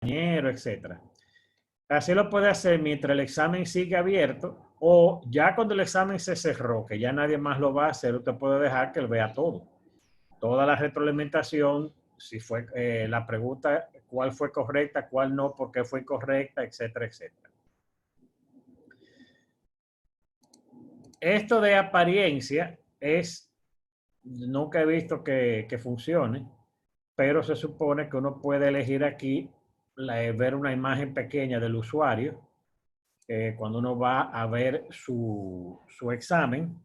compañero, etcétera. Así lo puede hacer mientras el examen sigue abierto o ya cuando el examen se cerró, que ya nadie más lo va a hacer, usted puede dejar que él vea todo. Toda la retroalimentación, si fue la pregunta, cuál fue correcta, cuál no, por qué fue incorrecta, etcétera, etcétera. Esto de apariencia es, nunca he visto que funcione, pero se supone que uno puede elegir aquí ver una imagen pequeña del usuario cuando uno va a ver su examen.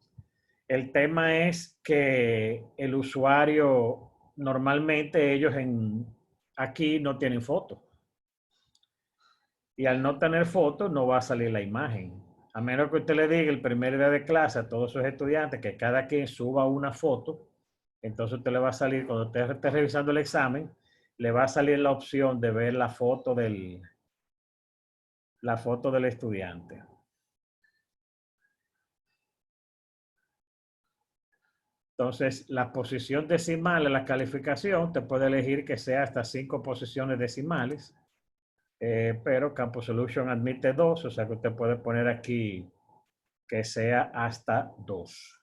El tema es que el usuario, normalmente ellos aquí no tienen foto. Y al no tener foto no va a salir la imagen. A menos que usted le diga el primer día de clase a todos sus estudiantes que cada quien suba una foto, entonces usted le va a salir, cuando usted esté revisando el examen, le va a salir la opción de ver la foto del estudiante. Entonces, la posición decimal en la calificación, te puede elegir que sea hasta 5 posiciones decimales, pero Campus Solution admite 2, o sea que usted puede poner aquí que sea hasta 2.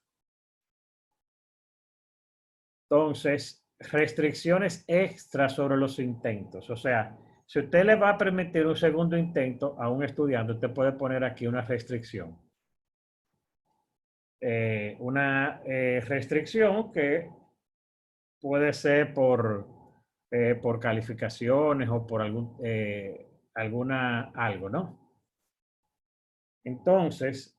Entonces, restricciones extras sobre los intentos. O sea, si usted le va a permitir un segundo intento a un estudiante, usted puede poner aquí una restricción. Una restricción que puede ser por calificaciones o por algo, ¿no? Entonces,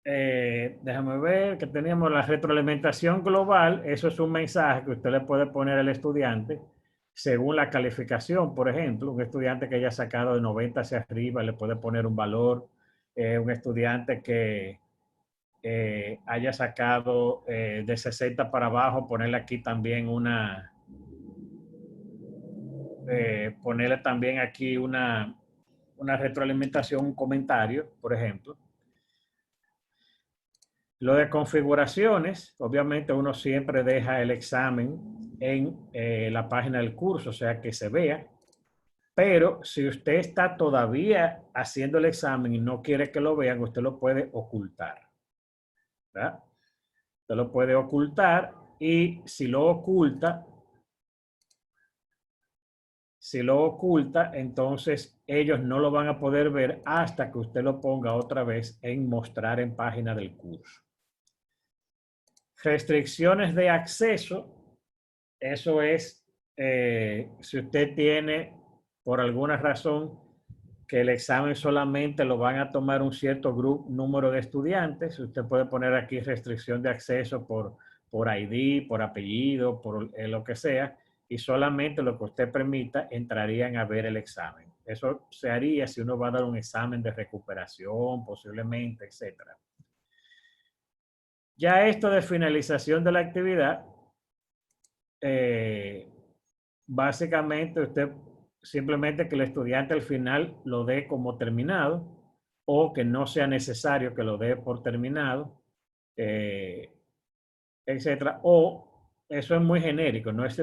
déjame ver que teníamos la retroalimentación global. Eso es un mensaje que usted le puede poner al estudiante según la calificación. Por ejemplo, un estudiante que haya sacado de 90 hacia arriba le puede poner un valor. Un estudiante que haya sacado de 60 para abajo, ponerle aquí también ponerle también aquí una retroalimentación, un comentario, por ejemplo. Lo de configuraciones, obviamente uno siempre deja el examen en la página del curso, o sea que se vea. Pero si usted está todavía haciendo el examen y no quiere que lo vean, usted lo puede ocultar, ¿verdad? Usted lo puede ocultar y si lo oculta, entonces ellos no lo van a poder ver hasta que usted lo ponga otra vez en mostrar en página del curso. Restricciones de acceso, eso es si usted tiene por alguna razón que el examen solamente lo van a tomar un cierto número de estudiantes, usted puede poner aquí restricción de acceso por ID, por apellido, por lo que sea, y solamente lo que usted permita entrarían a ver el examen. Eso se haría si uno va a dar un examen de recuperación, posiblemente, etcétera. Ya esto de finalización de la actividad, básicamente usted simplemente que el estudiante al final lo dé como terminado o que no sea necesario que lo dé por terminado, etcétera. O eso es muy genérico, no es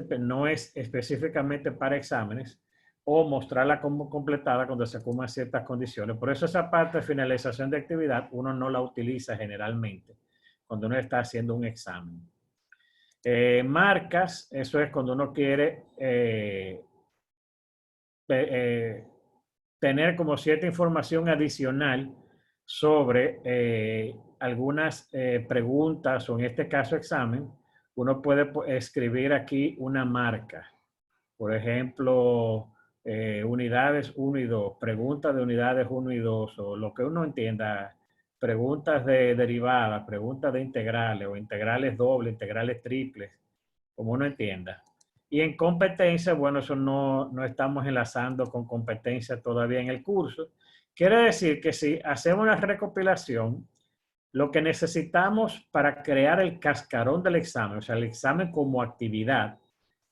específicamente para exámenes, o mostrarla como completada cuando se cumplan ciertas condiciones. Por eso esa parte de finalización de actividad uno no la utiliza generalmente cuando uno está haciendo un examen. Marcas, eso es cuando uno quiere tener como cierta información adicional sobre algunas preguntas o en este caso examen, uno puede escribir aquí una marca. Por ejemplo, unidades 1 y 2, preguntas de unidades 1 y 2 o lo que uno entienda, preguntas de derivadas, preguntas de integrales o integrales dobles, integrales triples, como uno entienda. Y en competencia, bueno, eso no estamos enlazando con competencia todavía en el curso. Quiere decir que si hacemos una recopilación, lo que necesitamos para crear el cascarón del examen, o sea, el examen como actividad,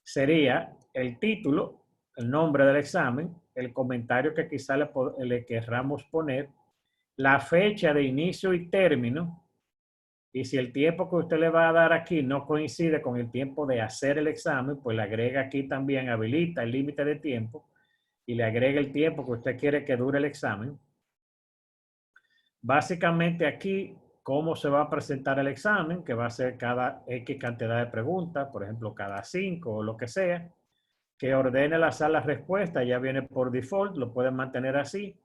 sería el título, el nombre del examen, el comentario que quizá le querramos poner, la fecha de inicio y término, Y si el tiempo que usted le va a dar aquí no coincide con el tiempo de hacer el examen, pues le agrega aquí también, habilita el límite de tiempo y le agrega el tiempo que usted quiere que dure el examen. Básicamente aquí, cómo se va a presentar el examen, que va a ser cada X cantidad de preguntas, por ejemplo, cada 5 o lo que sea, que ordene al azar las respuestas, ya viene por default, lo pueden mantener así.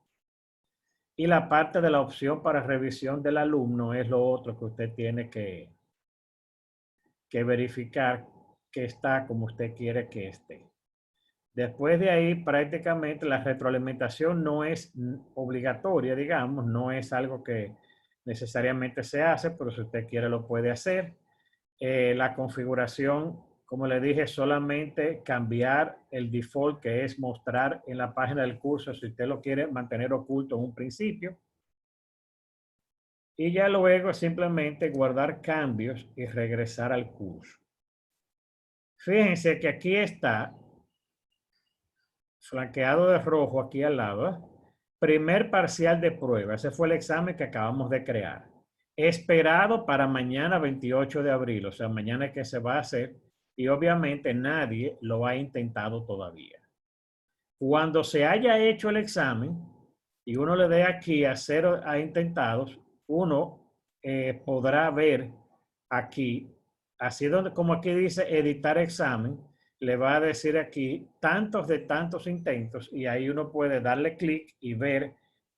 Y la parte de la opción para revisión del alumno es lo otro que usted tiene que verificar que está como usted quiere que esté. Después de ahí, prácticamente la retroalimentación no es obligatoria, digamos, no es algo que necesariamente se hace, pero si usted quiere lo puede hacer. La configuración, como le dije, solamente cambiar el default, que es mostrar en la página del curso si usted lo quiere mantener oculto en un principio. Y ya luego simplemente guardar cambios y regresar al curso. Fíjense que aquí está flanqueado de rojo aquí al lado, ¿eh? Primer parcial de prueba. Ese fue el examen que acabamos de crear. Esperado para mañana 28 de abril, o sea, mañana es que se va a hacer y obviamente nadie lo ha intentado todavía. Cuando se haya hecho el examen y uno le dé aquí a 0 a intentados, uno podrá ver aquí, así donde, como aquí dice editar examen, le va a decir aquí tantos de tantos intentos y ahí uno puede darle clic y ver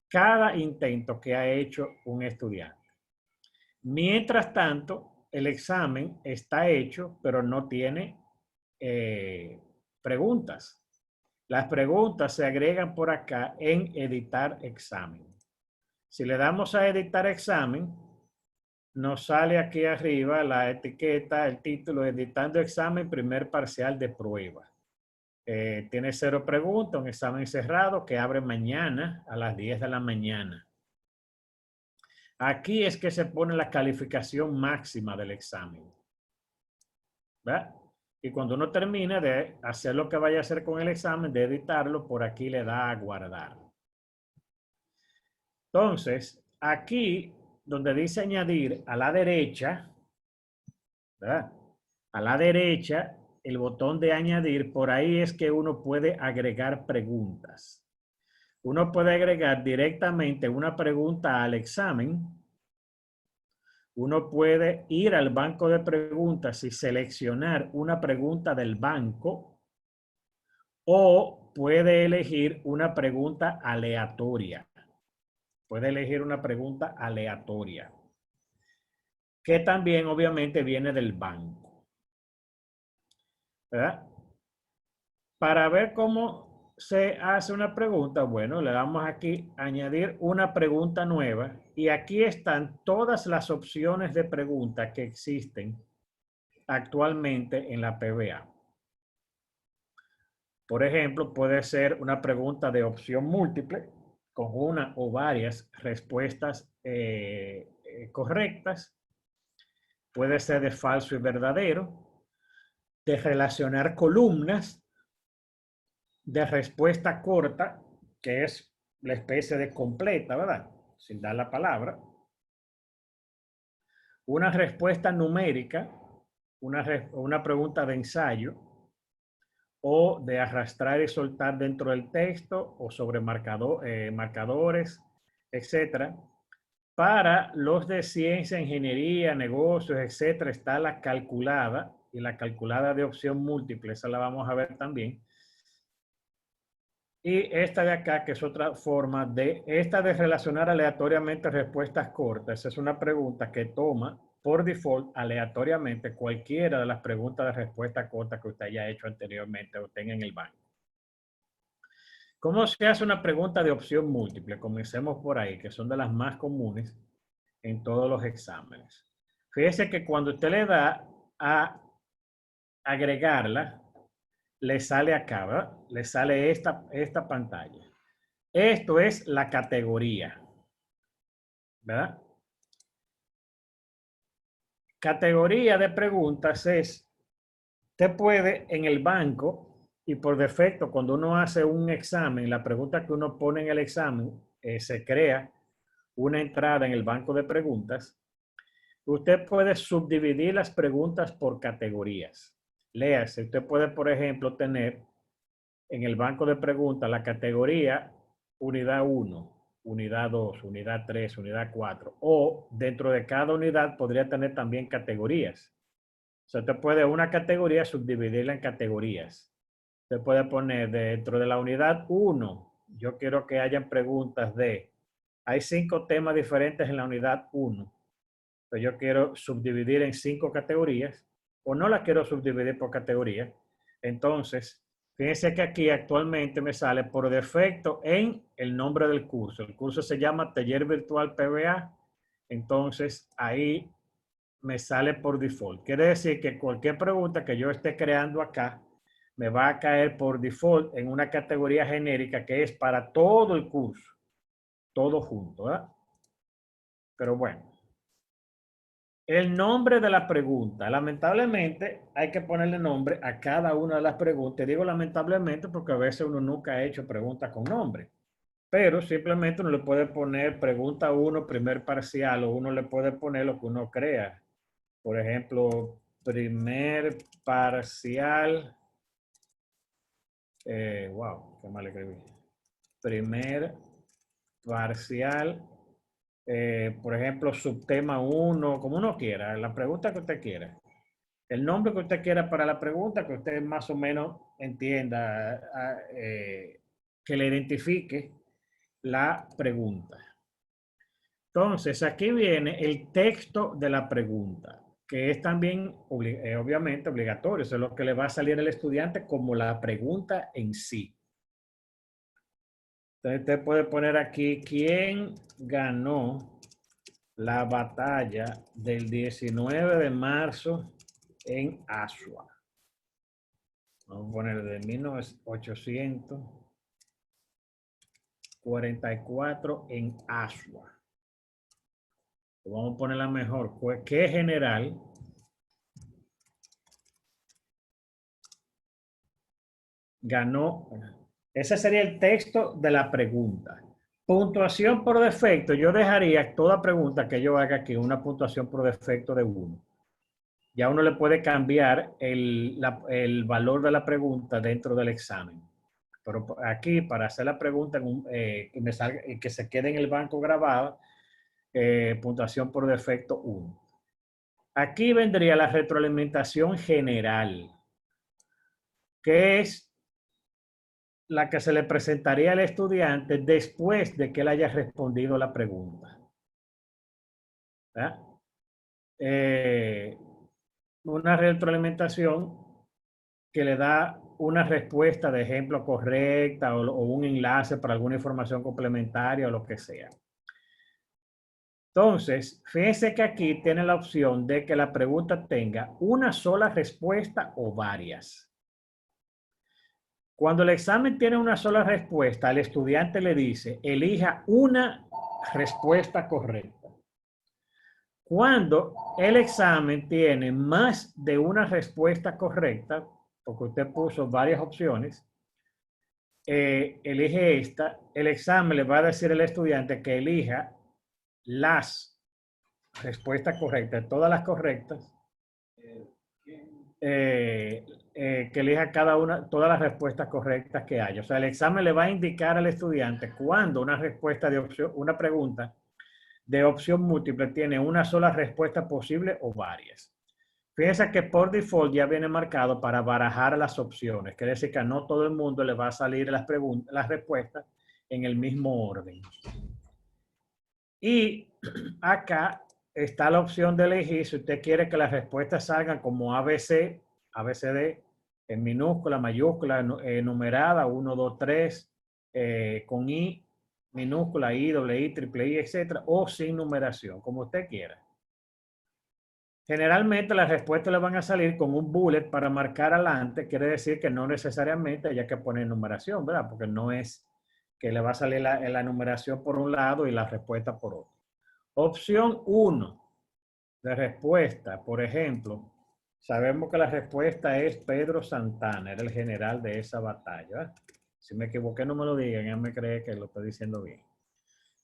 cada intento que ha hecho un estudiante. Mientras tanto, el examen está hecho, pero no tiene preguntas. Las preguntas se agregan por acá en editar examen. Si le damos a editar examen, nos sale aquí arriba la etiqueta, el título, editando examen, primer parcial de prueba. Tiene 0 preguntas, un examen cerrado que abre mañana a las 10 de la mañana. Aquí es que se pone la calificación máxima del examen. ¿Verdad? Y cuando uno termina de hacer lo que vaya a hacer con el examen, de editarlo, por aquí le da a guardar. Entonces, aquí donde dice añadir a la derecha, ¿verdad? A la derecha, el botón de añadir, por ahí es que uno puede agregar preguntas. Uno puede agregar directamente una pregunta al examen. Uno puede ir al banco de preguntas y seleccionar una pregunta del banco o puede elegir una pregunta aleatoria. Puede elegir una pregunta aleatoria, que también obviamente viene del banco. ¿Verdad? Para ver cómo se hace una pregunta, bueno, le damos aquí añadir una pregunta nueva y aquí están todas las opciones de preguntas que existen actualmente en la PBA. Por ejemplo, puede ser una pregunta de opción múltiple con una o varias respuestas correctas. Puede ser de falso y verdadero, de relacionar columnas, de respuesta corta, que es la especie de completa, ¿verdad? Sin dar la palabra. Una respuesta numérica, una pregunta de ensayo, o de arrastrar y soltar dentro del texto o sobre marcadores, etcétera. Para los de ciencia, ingeniería, negocios, etcétera, está la calculada y la calculada de opción múltiple, esa la vamos a ver también. Y esta de acá, que es otra forma de, esta de relacionar aleatoriamente respuestas cortas, es una pregunta que toma por default aleatoriamente cualquiera de las preguntas de respuesta corta que usted haya hecho anteriormente o tenga en el banco. ¿Cómo se hace una pregunta de opción múltiple? Comencemos por ahí, que son de las más comunes en todos los exámenes. Fíjese que cuando usted le da a agregarla, le sale acá, ¿verdad? Le sale esta pantalla. Esto es la categoría, ¿verdad? Categoría de preguntas es, usted puede en el banco y por defecto cuando uno hace un examen, la pregunta que uno pone en el examen, se crea una entrada en el banco de preguntas. Usted puede subdividir las preguntas por categorías. Léase, usted puede, por ejemplo, tener en el banco de preguntas la categoría unidad 1, unidad 2, unidad 3, unidad 4. O dentro de cada unidad podría tener también categorías. O sea, usted puede una categoría subdividirla en categorías. Usted puede poner dentro de la unidad 1, yo quiero que hayan preguntas de, hay 5 temas diferentes en la unidad 1. Entonces yo quiero subdividir en 5 categorías o no la quiero subdividir por categoría. Entonces, fíjense que aquí actualmente me sale por defecto en el nombre del curso. El curso se llama Taller Virtual PBA. Entonces, ahí me sale por default. Quiere decir que cualquier pregunta que yo esté creando acá me va a caer por default en una categoría genérica que es para todo el curso. Todo junto, ¿verdad? Pero bueno. El nombre de la pregunta. Lamentablemente hay que ponerle nombre a cada una de las preguntas. Digo lamentablemente porque a veces uno nunca ha hecho preguntas con nombre. Pero simplemente uno le puede poner pregunta 1, primer parcial, o uno le puede poner lo que uno crea. Por ejemplo, primer parcial. Wow, qué mal escribí. Primer parcial. Por ejemplo, subtema 1, como uno quiera, la pregunta que usted quiera. El nombre que usted quiera para la pregunta, que usted más o menos entienda, que le identifique la pregunta. Entonces, aquí viene el texto de la pregunta, que es también obviamente obligatorio. Eso es lo que le va a salir al estudiante como la pregunta en sí. Entonces, usted puede poner aquí, ¿quién ganó la batalla del 19 de marzo en Asua? Vamos a poner de 1844 en Asua. Vamos a ponerla mejor. ¿Qué general ganó? Ese sería el texto de la pregunta. Puntuación por defecto. Yo dejaría toda pregunta que yo haga aquí una puntuación por defecto de 1. Ya uno le puede cambiar el valor de la pregunta dentro del examen. Pero aquí, para hacer la pregunta que se quede en el banco grabada, puntuación por defecto 1. Aquí vendría la retroalimentación general, que es la que se le presentaría al estudiante después de que él haya respondido la pregunta. Una retroalimentación que le da una respuesta de ejemplo correcta o un enlace para alguna información complementaria o lo que sea. Entonces, fíjense que aquí tiene la opción de que la pregunta tenga una sola respuesta o varias. Cuando el examen tiene una sola respuesta, al estudiante le dice, elija una respuesta correcta. Cuando el examen tiene más de una respuesta correcta, porque usted puso varias opciones, elige esta, el examen le va a decir al estudiante que elija las respuestas correctas, todas las correctas, que elija cada una, todas las respuestas correctas que haya. O sea, el examen le va a indicar al estudiante cuando una respuesta de opción, una pregunta de opción múltiple tiene una sola respuesta posible o varias. Fíjense que por default ya viene marcado para barajar las opciones. Quiere decir que a no todo el mundo le va a salir las respuestas en el mismo orden. Y acá está la opción de elegir si usted quiere que las respuestas salgan como ABC, ABCD, en minúscula, mayúscula, numerada, 1, 2, 3, con I, minúscula, I, doble I, triple I, etcétera, o sin numeración, como usted quiera. Generalmente las respuestas le van a salir con un bullet para marcar adelante, quiere decir que no necesariamente haya que poner numeración, ¿verdad? Porque no es que le va a salir la numeración por un lado y la respuesta por otro. Opción 1 de respuesta, por ejemplo, sabemos que la respuesta es Pedro Santana, era el general de esa batalla. Si me equivoqué, no me lo digan, ya me cree que lo estoy diciendo bien.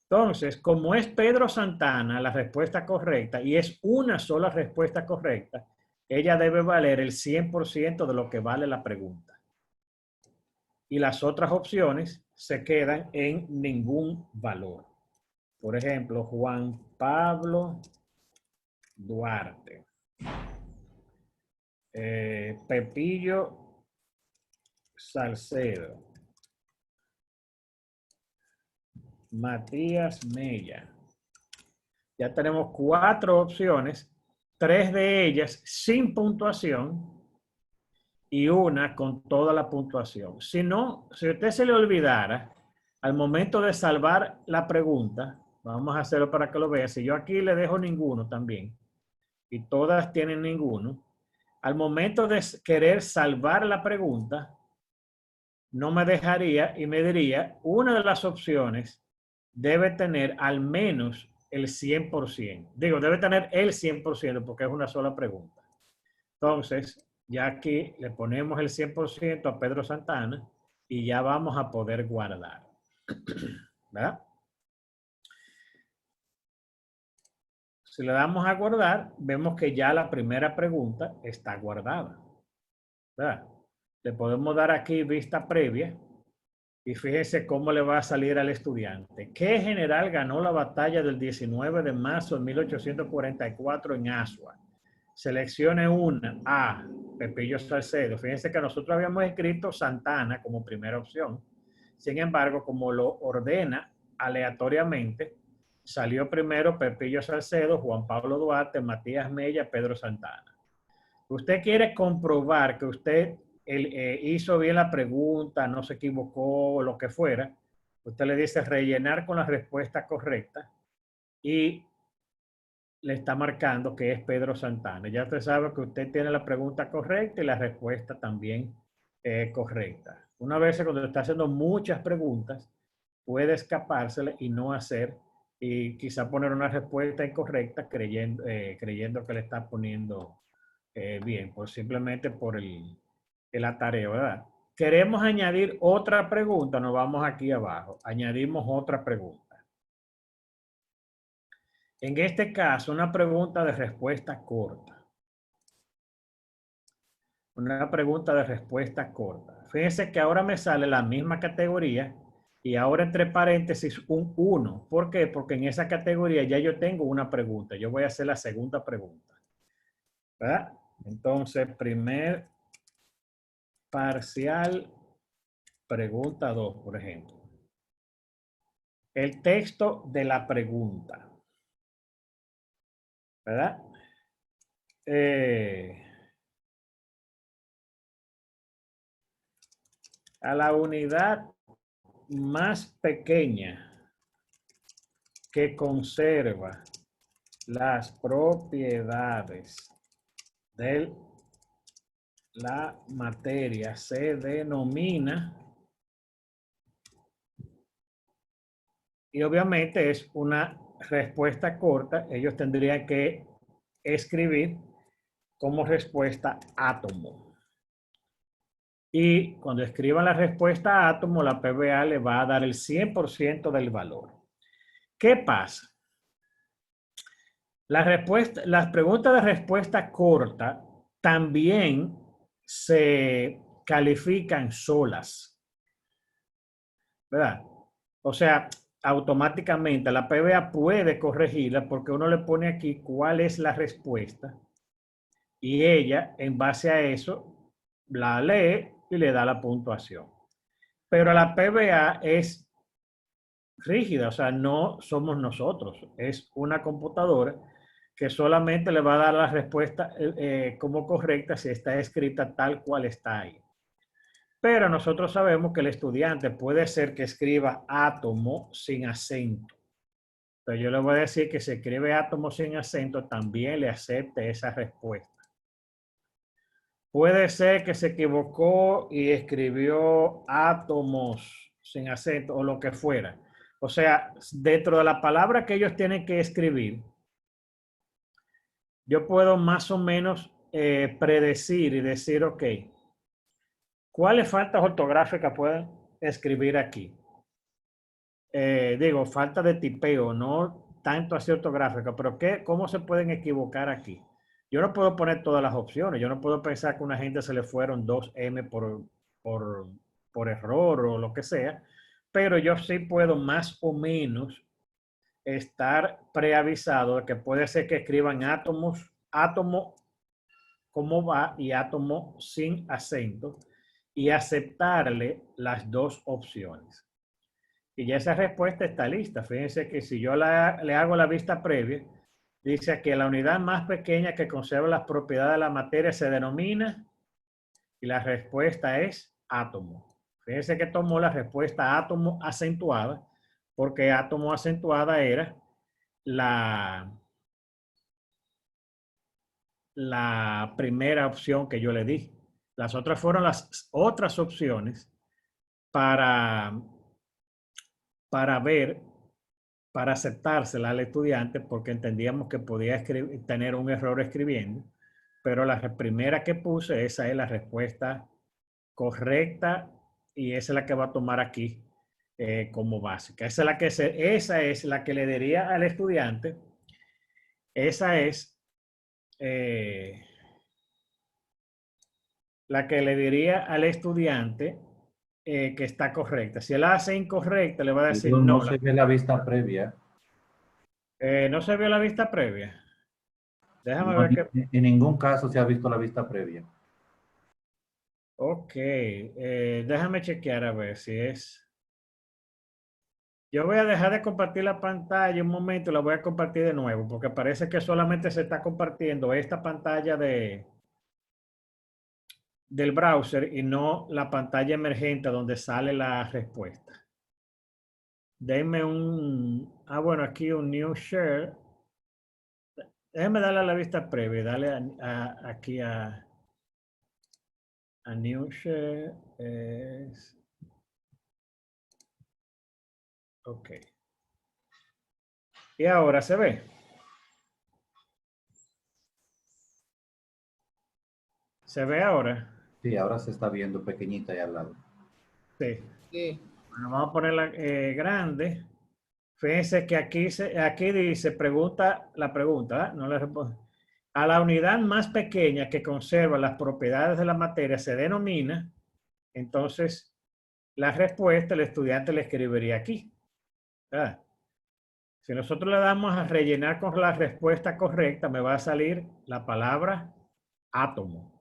Entonces, como es Pedro Santana la respuesta correcta y es una sola respuesta correcta, ella debe valer el 100% de lo que vale la pregunta. Y las otras opciones se quedan en ningún valor. Por ejemplo, Juan Pablo Duarte. Pepillo Salcedo. Matías Mella. Ya tenemos 4 opciones, 3 de ellas sin puntuación y una con toda la puntuación. Si no, si a usted se le olvidara, al momento de salvar la pregunta, vamos a hacerlo para que lo vea, si yo aquí le dejo ninguno también, y todas tienen ninguno, al momento de querer salvar la pregunta, no me dejaría y me diría, una de las opciones debe tener al menos el 100%. Digo, debe tener el 100% porque es una sola pregunta. Entonces, ya aquí le ponemos el 100% a Pedro Santana y ya vamos a poder guardar. ¿Verdad? Si le damos a guardar, vemos que ya la primera pregunta está guardada. ¿Verdad? Le podemos dar aquí vista previa y fíjense cómo le va a salir al estudiante. ¿Qué general ganó la batalla del 19 de marzo de 1844 en Asua? Seleccione una. A. Pepillo Salcedo. Fíjense que nosotros habíamos escrito Santana como primera opción. Sin embargo, como lo ordena aleatoriamente, salió primero Pepillo Salcedo, Juan Pablo Duarte, Matías Mella, Pedro Santana. Usted quiere comprobar que usted hizo bien la pregunta, no se equivocó, o lo que fuera, usted le dice rellenar con la respuesta correcta y le está marcando que es Pedro Santana. Ya usted sabe que usted tiene la pregunta correcta y la respuesta también correcta. Una vez cuando está haciendo muchas preguntas, puede escapársele y no hacer, y quizá poner una respuesta incorrecta creyendo que le está poniendo bien, pues simplemente por el atareo, ¿verdad? Queremos añadir otra pregunta, nos vamos aquí abajo, añadimos otra pregunta. En este caso, una pregunta de respuesta corta. Una pregunta de respuesta corta. Fíjense que ahora me sale la misma categoría y ahora entre paréntesis un 1. ¿Por qué? Porque en esa categoría ya yo tengo una pregunta. Yo voy a hacer la segunda pregunta. ¿Verdad? Entonces, primer parcial, pregunta 2, por ejemplo. El texto de la pregunta. ¿Verdad? A la unidad más pequeña que conserva las propiedades de la materia se denomina, y obviamente es una respuesta corta, ellos tendrían que escribir como respuesta átomo. Y cuando escriban la respuesta átomo, la PBA le va a dar el 100% del valor. ¿Qué pasa? Las preguntas de respuesta corta también se califican solas, ¿verdad? O sea, automáticamente la PBA puede corregirla porque uno le pone aquí cuál es la respuesta y ella, en base a eso, la lee y le da la puntuación. Pero la PBA es rígida, o sea, no somos nosotros, es una computadora que solamente le va a dar la respuesta como correcta si está escrita tal cual está ahí. Pero nosotros sabemos que el estudiante puede ser que escriba átomo sin acento. Pero yo le voy a decir que si escribe átomo sin acento, también le acepte esa respuesta. Puede ser que se equivocó y escribió átomos sin acento o lo que fuera. O sea, dentro de la palabra que ellos tienen que escribir, yo puedo más o menos predecir y decir, ok, ¿cuáles faltas ortográficas pueden escribir aquí? digo, falta de tipeo, no tanto así ortográfica, pero ¿cómo se pueden equivocar aquí? Yo no puedo poner todas las opciones, yo no puedo pensar que a una gente se le fueron 2M por, por error o lo que sea, pero yo sí puedo más o menos estar preavisado de que puede ser que escriban átomo como va y átomo sin acento y aceptarle las dos opciones. Y ya esa respuesta está lista. Fíjense que si yo le hago la vista previa, dice que la unidad más pequeña que conserva las propiedades de la materia se denomina, y la respuesta es átomo. Fíjense que tomó la respuesta átomo acentuada, porque átomo acentuada era la primera opción que yo le di. Las otras fueron las otras opciones para, para ver, para aceptársela al estudiante, porque entendíamos que podía tener un error escribiendo, pero la primera que puse, esa es la respuesta correcta y esa es la que va a tomar aquí como básica. Esa es la que le diría al estudiante, esa es la que le diría al estudiante que está correcta. Si él la hace incorrecta, le va a decir Pero no no. se ve la vista previa. No se vio la vista previa. Déjame No, ver qué. en ningún caso se ha visto la vista previa. Ok, déjame chequear a ver si es. Yo voy a dejar de compartir la pantalla un momento y la voy a compartir de nuevo, porque parece que solamente se está compartiendo esta pantalla del browser y no la pantalla emergente donde sale la respuesta. Denme bueno, aquí un new share. Déjeme darle a la vista previa, dale aquí a new share. Ok. Y ahora se ve. ¿Se ve ahora? Sí, ahora se está viendo pequeñita ahí al lado. Sí. Sí. Bueno, vamos a ponerla grande. Fíjense que aquí dice, pregunta, la pregunta, ¿eh? No le respondo. A la unidad más pequeña que conserva las propiedades de la materia se denomina, entonces, la respuesta el estudiante le escribiría aquí. ¿Verdad? Si nosotros le damos a rellenar con la respuesta correcta, me va a salir la palabra átomo.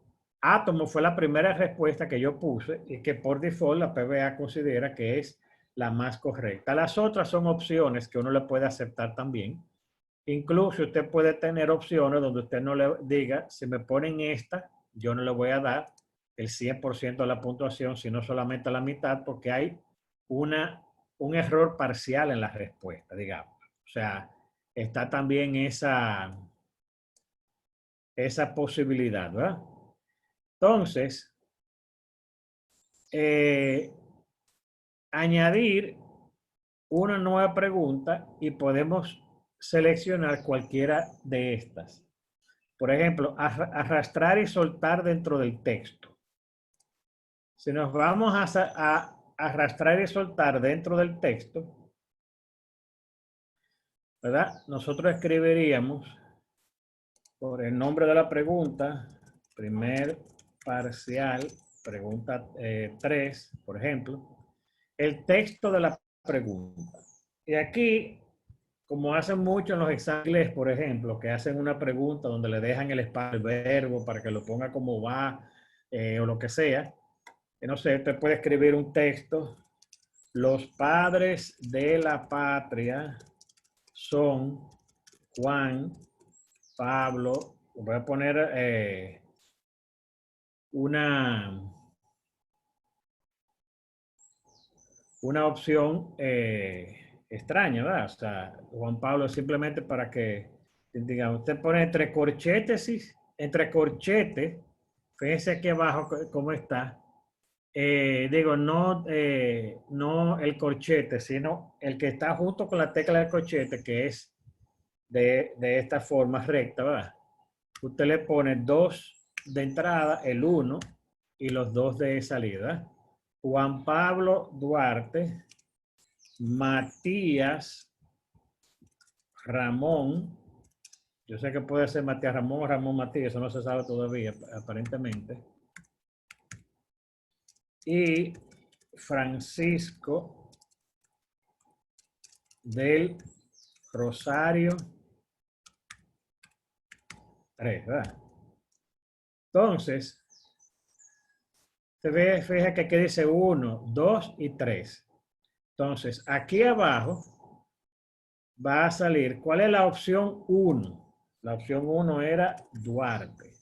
Átomo fue la primera respuesta que yo puse y que por default la PBA considera que es la más correcta. Las otras son opciones que uno le puede aceptar también. Incluso usted puede tener opciones donde usted no le diga, si me ponen esta, yo no le voy a dar el 100% de la puntuación, sino solamente la mitad, porque hay un error parcial en la respuesta, digamos. O sea, está también esa posibilidad, ¿verdad? Entonces, añadir una nueva pregunta y podemos seleccionar cualquiera de estas. Por ejemplo, arrastrar y soltar dentro del texto. Si nos vamos a arrastrar y soltar dentro del texto, ¿verdad? Nosotros escribiríamos por el nombre de la pregunta, primer parcial, pregunta 3, por ejemplo, el texto de la pregunta. Y aquí, como hacen mucho en los exámenes, por ejemplo, que hacen una pregunta donde le dejan el espacio al verbo para que lo ponga como va o lo que sea, no sé, usted puede escribir un texto. Los padres de la patria son Juan, Pablo. Voy a poner una opción extraña, ¿verdad? O sea, Juan Pablo simplemente para que, digamos, usted pone entre corchetes, fíjense aquí abajo cómo está. Digo, no el corchete, sino el que está justo con la tecla del corchete, que es de esta forma recta, ¿verdad? Usted le pone 2 de entrada, el 1 y los 2 de salida. Juan Pablo Duarte Matías Ramón. Yo sé que puede ser Matías Ramón o Ramón Matías, eso no se sabe todavía, aparentemente. Y Francisco del Rosario 3, ¿verdad? Entonces, se fija que aquí dice 1, 2 y 3. Entonces, aquí abajo va a salir, ¿cuál es la opción 1? La opción 1 era Duarte.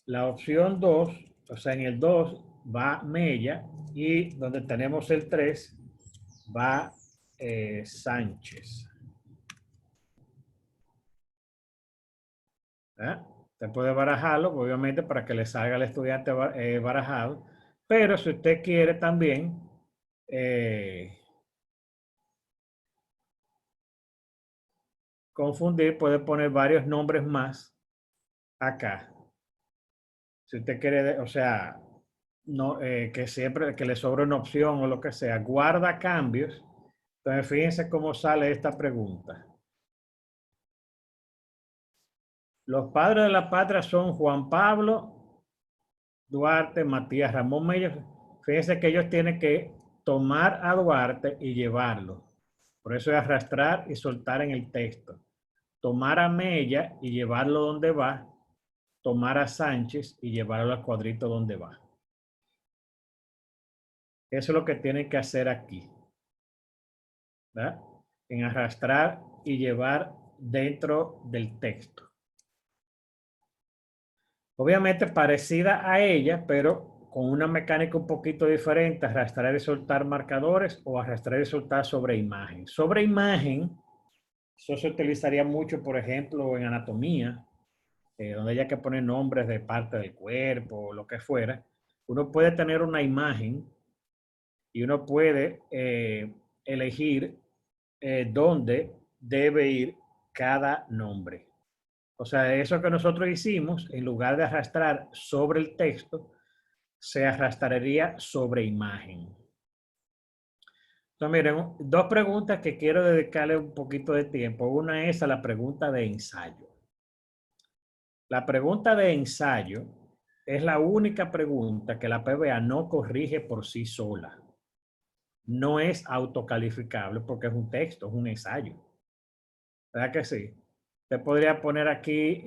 La opción 2, o sea, en el 2 va Mella y donde tenemos el 3 va Sánchez. Usted puede barajarlo, obviamente, para que le salga al estudiante barajado, pero si usted quiere también confundir, puede poner varios nombres más acá. Si usted quiere, o sea, no, que siempre que le sobre una opción o lo que sea, guarda cambios. Entonces, fíjense cómo sale esta pregunta. Los padres de la patria son Juan Pablo Duarte, Matías Ramón Mella. Fíjense que ellos tienen que tomar a Duarte y llevarlo. Por eso es arrastrar y soltar en el texto. Tomar a Mella y llevarlo donde va. Tomar a Sánchez y llevarlo al cuadrito donde va. Eso es lo que tienen que hacer aquí, ¿verdad? En arrastrar y llevar dentro del texto. Obviamente parecida a ella, pero con una mecánica un poquito diferente, arrastrar y soltar marcadores o arrastrar y soltar sobre imagen. Sobre imagen, eso se utilizaría mucho, por ejemplo, en anatomía, donde haya que poner nombres de parte del cuerpo o lo que fuera. Uno puede tener una imagen y uno puede elegir dónde debe ir cada nombre. O sea, eso que nosotros hicimos, en lugar de arrastrar sobre el texto, se arrastraría sobre imagen. Entonces, miren, dos preguntas que quiero dedicarle un poquito de tiempo. Una es a la pregunta de ensayo. La pregunta de ensayo es la única pregunta que la PBA no corrige por sí sola. No es autocalificable porque es un texto, es un ensayo. ¿Verdad que sí? Te podría poner aquí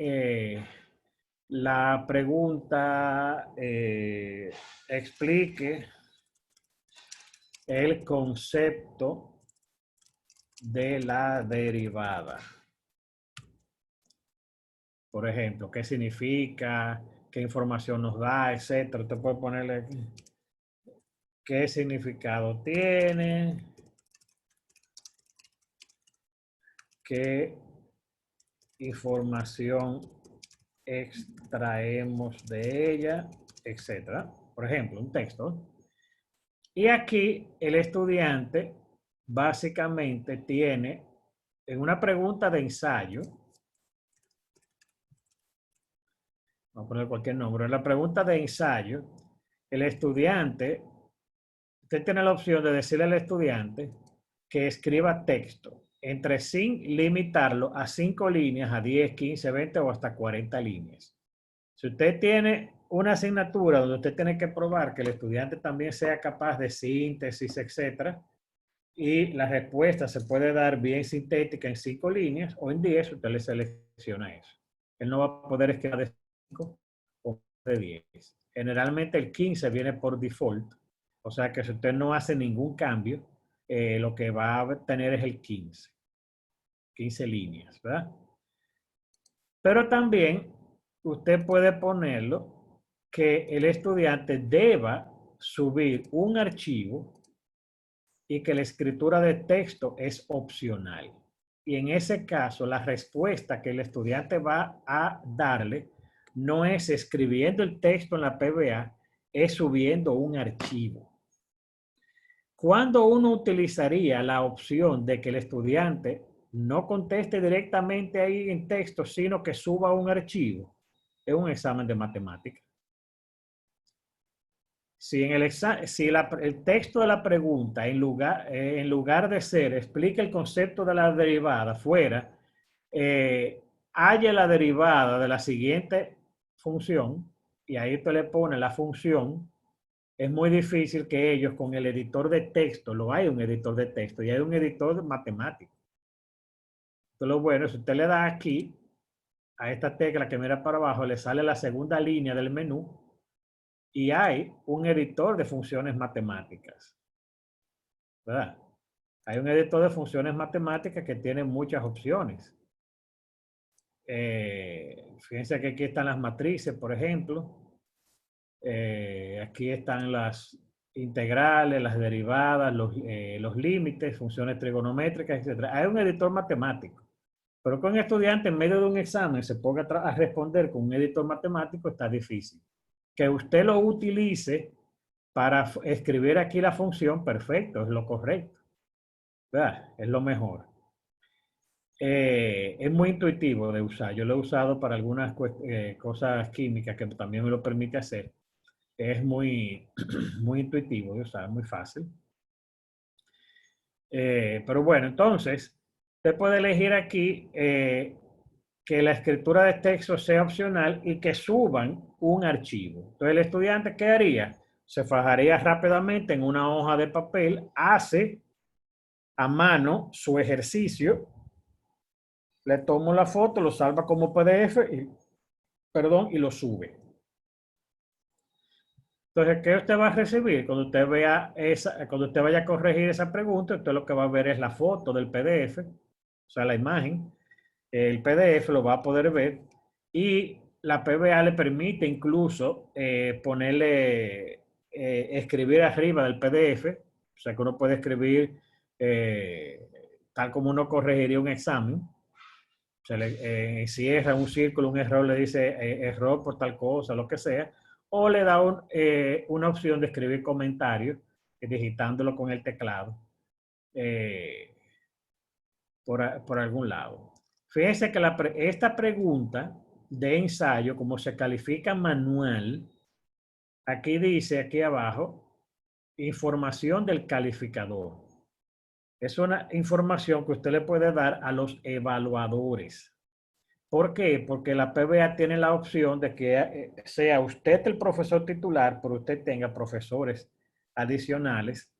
la pregunta, explique el concepto de la derivada. Por ejemplo, ¿qué significa? ¿Qué información nos da? Etcétera. Usted puede ponerle aquí. ¿Qué significado tiene? ¿Qué información extraemos de ella? Etcétera. Por ejemplo, un texto. Y aquí el estudiante básicamente tiene en una pregunta de ensayo, vamos a poner cualquier nombre, en la pregunta de ensayo, el estudiante, usted tiene la opción de decirle al estudiante que escriba texto, sin limitarlo a 5 líneas, a 10, 15, 20 o hasta 40 líneas. Si usted tiene una asignatura donde usted tiene que probar que el estudiante también sea capaz de síntesis, etcétera, y la respuesta se puede dar bien sintética en 5 líneas o en 10, usted le selecciona eso. Él no va a poder escribir de 5 o de 10. Generalmente el 15 viene por default, o sea que si usted no hace ningún cambio, lo que va a tener es el 15. 15 líneas, ¿verdad? Pero también usted puede ponerlo que el estudiante deba subir un archivo y que la escritura de texto es opcional. Y en ese caso, la respuesta que el estudiante va a darle no es escribiendo el texto en la PBA, es subiendo un archivo. ¿Cuándo uno utilizaría la opción de que el estudiante no conteste directamente ahí en texto, sino que suba un archivo? Es un examen de matemática. si en el texto de la pregunta, en lugar de ser, explica el concepto de la derivada fuera, haya la derivada de la siguiente función, y ahí te le pone la función, es muy difícil que ellos con el editor de texto, hay un editor de texto y hay un editor matemático. Entonces lo bueno, si usted le da aquí, a esta tecla que mira para abajo, le sale la segunda línea del menú y hay un editor de funciones matemáticas, ¿verdad? Hay un editor de funciones matemáticas que tiene muchas opciones. Fíjense que aquí están las matrices, por ejemplo. Aquí están las integrales, las derivadas, los límites, funciones trigonométricas, etc. Hay un editor matemático. Pero que un estudiante en medio de un examen se ponga a responder con un editor matemático está difícil. Que usted lo utilice para escribir aquí la función, perfecto, es lo correcto. ¿Verdad? Es lo mejor. Es muy intuitivo de usar. Yo lo he usado para algunas cosas químicas que también me lo permite hacer. Es muy, muy intuitivo de usar, muy fácil. Pero bueno, entonces, usted puede elegir aquí que la escritura de texto sea opcional y que suban un archivo. Entonces, el estudiante, ¿qué haría? Se fajaría rápidamente en una hoja de papel, hace a mano su ejercicio, le toma la foto, lo salva como PDF y lo sube. Entonces, ¿qué usted va a recibir? Cuando usted cuando usted vaya a corregir esa pregunta, usted lo que va a ver es la foto del PDF, o sea, la imagen. El PDF lo va a poder ver y la PBA le permite incluso escribir arriba del PDF, o sea que uno puede escribir tal como uno corregiría un examen. Se le cierra un círculo, un error, le dice error por tal cosa, lo que sea, o le da una opción de escribir comentarios, digitándolo con el teclado por algún lado. Fíjense que esta pregunta de ensayo, como se califica manual, aquí dice, aquí abajo, información del calificador. Es una información que usted le puede dar a los evaluadores. ¿Por qué? Porque la PBA tiene la opción de que sea usted el profesor titular, pero usted tenga profesores adicionales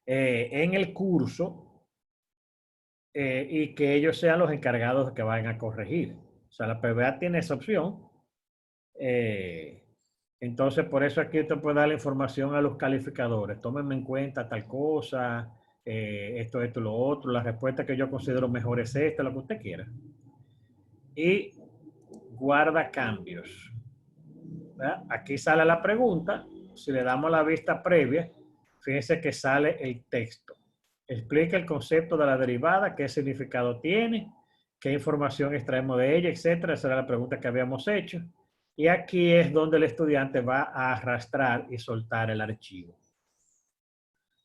en el curso y que ellos sean los encargados de que vayan a corregir. O sea, la PBA tiene esa opción. Entonces, por eso aquí usted puede dar la información a los calificadores. Tómenme en cuenta tal cosa, esto, lo otro. La respuesta que yo considero mejor es esta, lo que usted quiera. Y guarda cambios. ¿Verdad? Aquí sale la pregunta. Si le damos la vista previa, fíjense que sale el texto. Explica el concepto de la derivada, qué significado tiene, qué información extraemos de ella, etcétera. Esa era la pregunta que habíamos hecho. Y aquí es donde el estudiante va a arrastrar y soltar el archivo.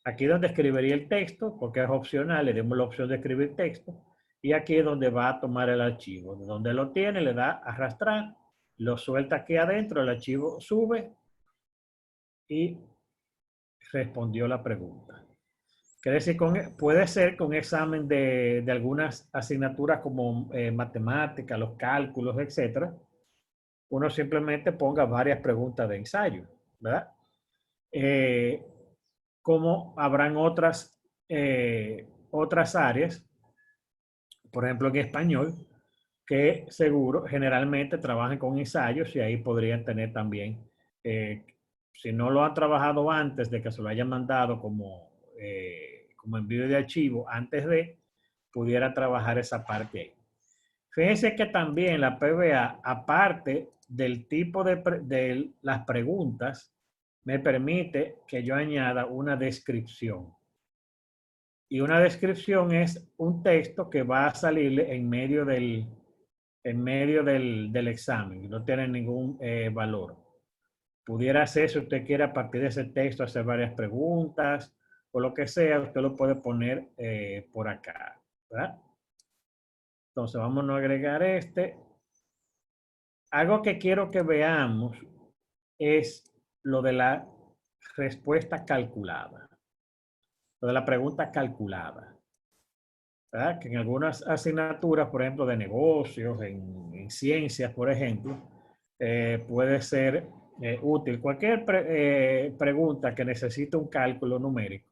Aquí es donde escribiría el texto, porque es opcional, le damos la opción de escribir texto. Y aquí es donde va a tomar el archivo. Donde lo tiene, le da arrastrar, lo suelta aquí adentro, el archivo sube y respondió la pregunta. Quiere decir, puede ser con examen de algunas asignaturas como matemática, los cálculos, etcétera, uno simplemente ponga varias preguntas de ensayo, ¿verdad? Como habrán otras áreas, por ejemplo en español, que seguro generalmente trabajan con ensayos y ahí podrían tener también, si no lo han trabajado antes de que se lo hayan mandado como envío de archivo, antes de, pudiera trabajar esa parte ahí. Fíjense que también la PBA, aparte del tipo de las preguntas, me permite que yo añada una descripción. Y una descripción es un texto que va a salirle en medio del examen, no tiene ningún valor. Pudiera ser, si usted quiere a partir de ese texto hacer varias preguntas o lo que sea, usted lo puede poner por acá, ¿verdad? Entonces vamos a agregar este. Algo que quiero que veamos es lo de la respuesta calculada, lo de la pregunta calculada, ¿verdad? Que en algunas asignaturas, por ejemplo, de negocios, en ciencias, por ejemplo, puede ser útil. Cualquier pregunta que necesite un cálculo numérico,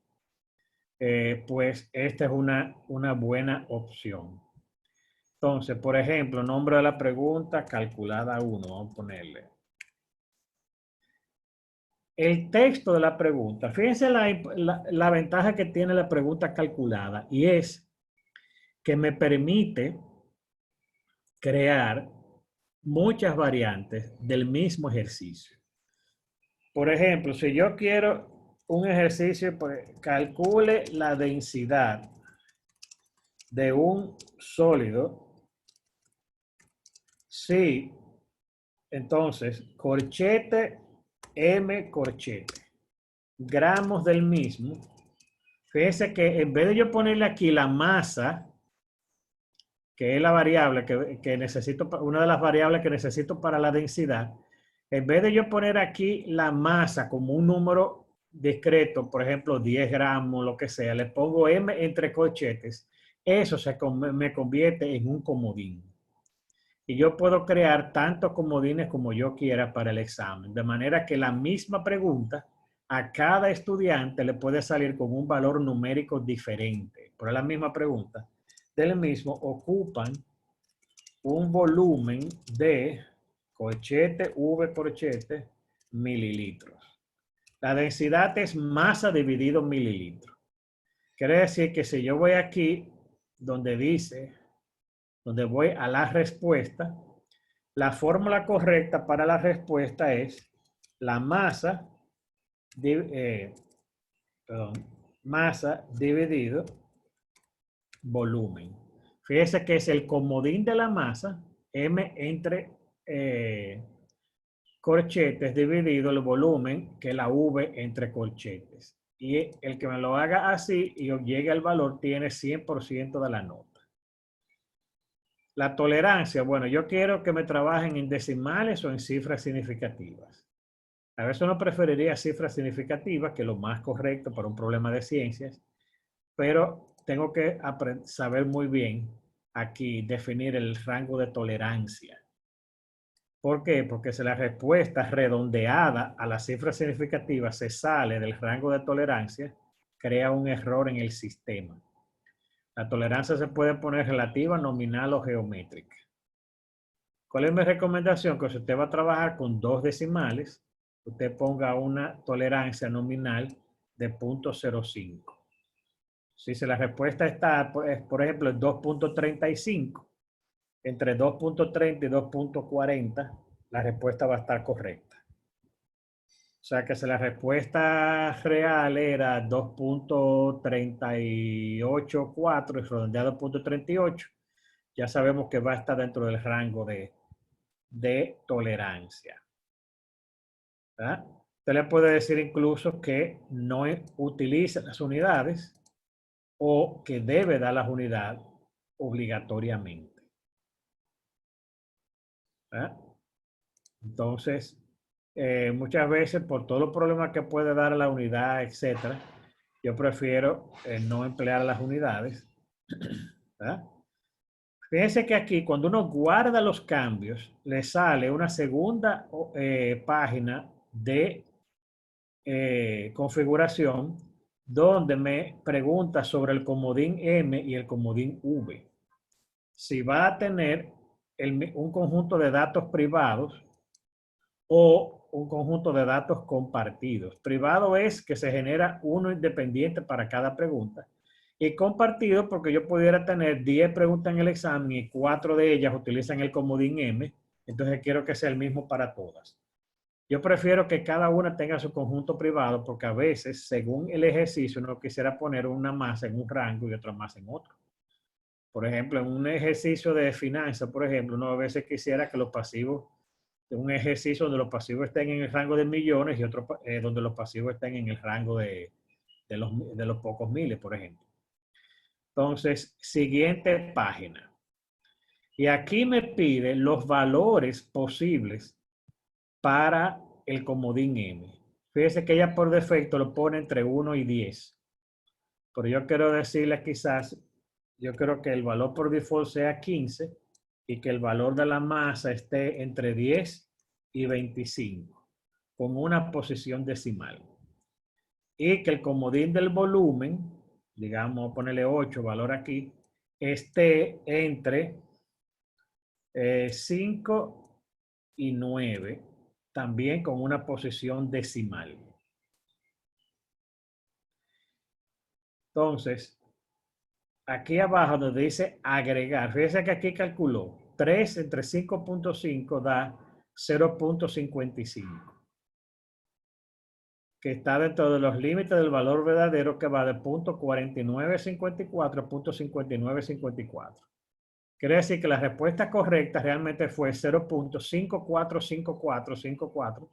pues esta es una buena opción. Entonces, por ejemplo, nombre de la pregunta calculada 1, vamos a ponerle. El texto de la pregunta, fíjense la ventaja que tiene la pregunta calculada, y es que me permite crear muchas variantes del mismo ejercicio. Por ejemplo, si yo quiero un ejercicio, pues calcule la densidad de un sólido, sí, entonces corchete M corchete, gramos del mismo. Fíjense que en vez de yo ponerle aquí la masa, que es la variable que necesito, una de las variables que necesito para la densidad, en vez de yo poner aquí la masa como un número discreto, por ejemplo 10 gramos, lo que sea, le pongo M entre corchetes, eso me convierte en un comodín. Y yo puedo crear tantos comodines como yo quiera para el examen, de manera que la misma pregunta a cada estudiante le puede salir con un valor numérico diferente. Pero la misma pregunta del mismo ocupan un volumen de corchete, V corchete, mililitros. La densidad es masa dividido mililitros. Quiere decir que si yo voy aquí donde dice, donde voy a la respuesta, la fórmula correcta para la respuesta es la masa, masa dividido volumen. Fíjese que es el comodín de la masa, M entre corchetes dividido el volumen, que es la V entre corchetes. Y el que me lo haga así y llegue al valor tiene 100% de la nota. La tolerancia, bueno, yo quiero que me trabajen en decimales o en cifras significativas. A veces uno preferiría cifras significativas, que es lo más correcto para un problema de ciencias, pero tengo que saber muy bien aquí definir el rango de tolerancia. ¿Por qué? Porque si la respuesta redondeada a la cifra significativa se sale del rango de tolerancia, crea un error en el sistema. La tolerancia se puede poner relativa, nominal o geométrica. ¿Cuál es mi recomendación? Que si usted va a trabajar con dos decimales, usted ponga una tolerancia nominal de 0.05. Si la respuesta está, por ejemplo, en 2.35, entre 2.30 y 2.40, la respuesta va a estar correcta. O sea que si la respuesta real era 2.384 y redondeado a 2.38, ya sabemos que va a estar dentro del rango de tolerancia. ¿Verdad? Usted le puede decir incluso que no utiliza las unidades o que debe dar las unidades obligatoriamente. ¿Verdad? Entonces, muchas veces por todos los problemas que puede dar la unidad, etcétera, yo prefiero no emplear las unidades. ¿Verdad? Fíjense que aquí cuando uno guarda los cambios, le sale una segunda página de configuración donde me pregunta sobre el comodín M y el comodín V. Si va a tener un conjunto de datos privados o un conjunto de datos compartidos. Privado es que se genera uno independiente para cada pregunta. Y compartido porque yo pudiera tener 10 preguntas en el examen y 4 de ellas utilizan el comodín M. Entonces quiero que sea el mismo para todas. Yo prefiero que cada una tenga su conjunto privado porque a veces, según el ejercicio, uno quisiera poner una masa en un rango y otra masa en otro. Por ejemplo, en un ejercicio de finanzas, por ejemplo, uno a veces quisiera que los pasivos, de un ejercicio donde los pasivos estén en el rango de millones y otro donde los pasivos estén en el rango de los pocos miles, por ejemplo. Entonces, siguiente página. Y aquí me pide los valores posibles para el comodín M. Fíjese que ella por defecto lo pone entre 1 y 10. Pero yo quiero decirle quizás, yo creo que el valor por default sea 15 y que el valor de la masa esté entre 10 y 25 con una posición decimal. Y que el comodín del volumen, digamos, ponerle 8, valor aquí, esté entre 5 y 9, también con una posición decimal. Entonces, aquí abajo donde dice agregar, fíjense que aquí calculó 3 entre 5.5 da 0.55, que está dentro de los límites del valor verdadero que va de 0.4954 a 0.5954. Quiere decir que la respuesta correcta realmente fue 0.545454,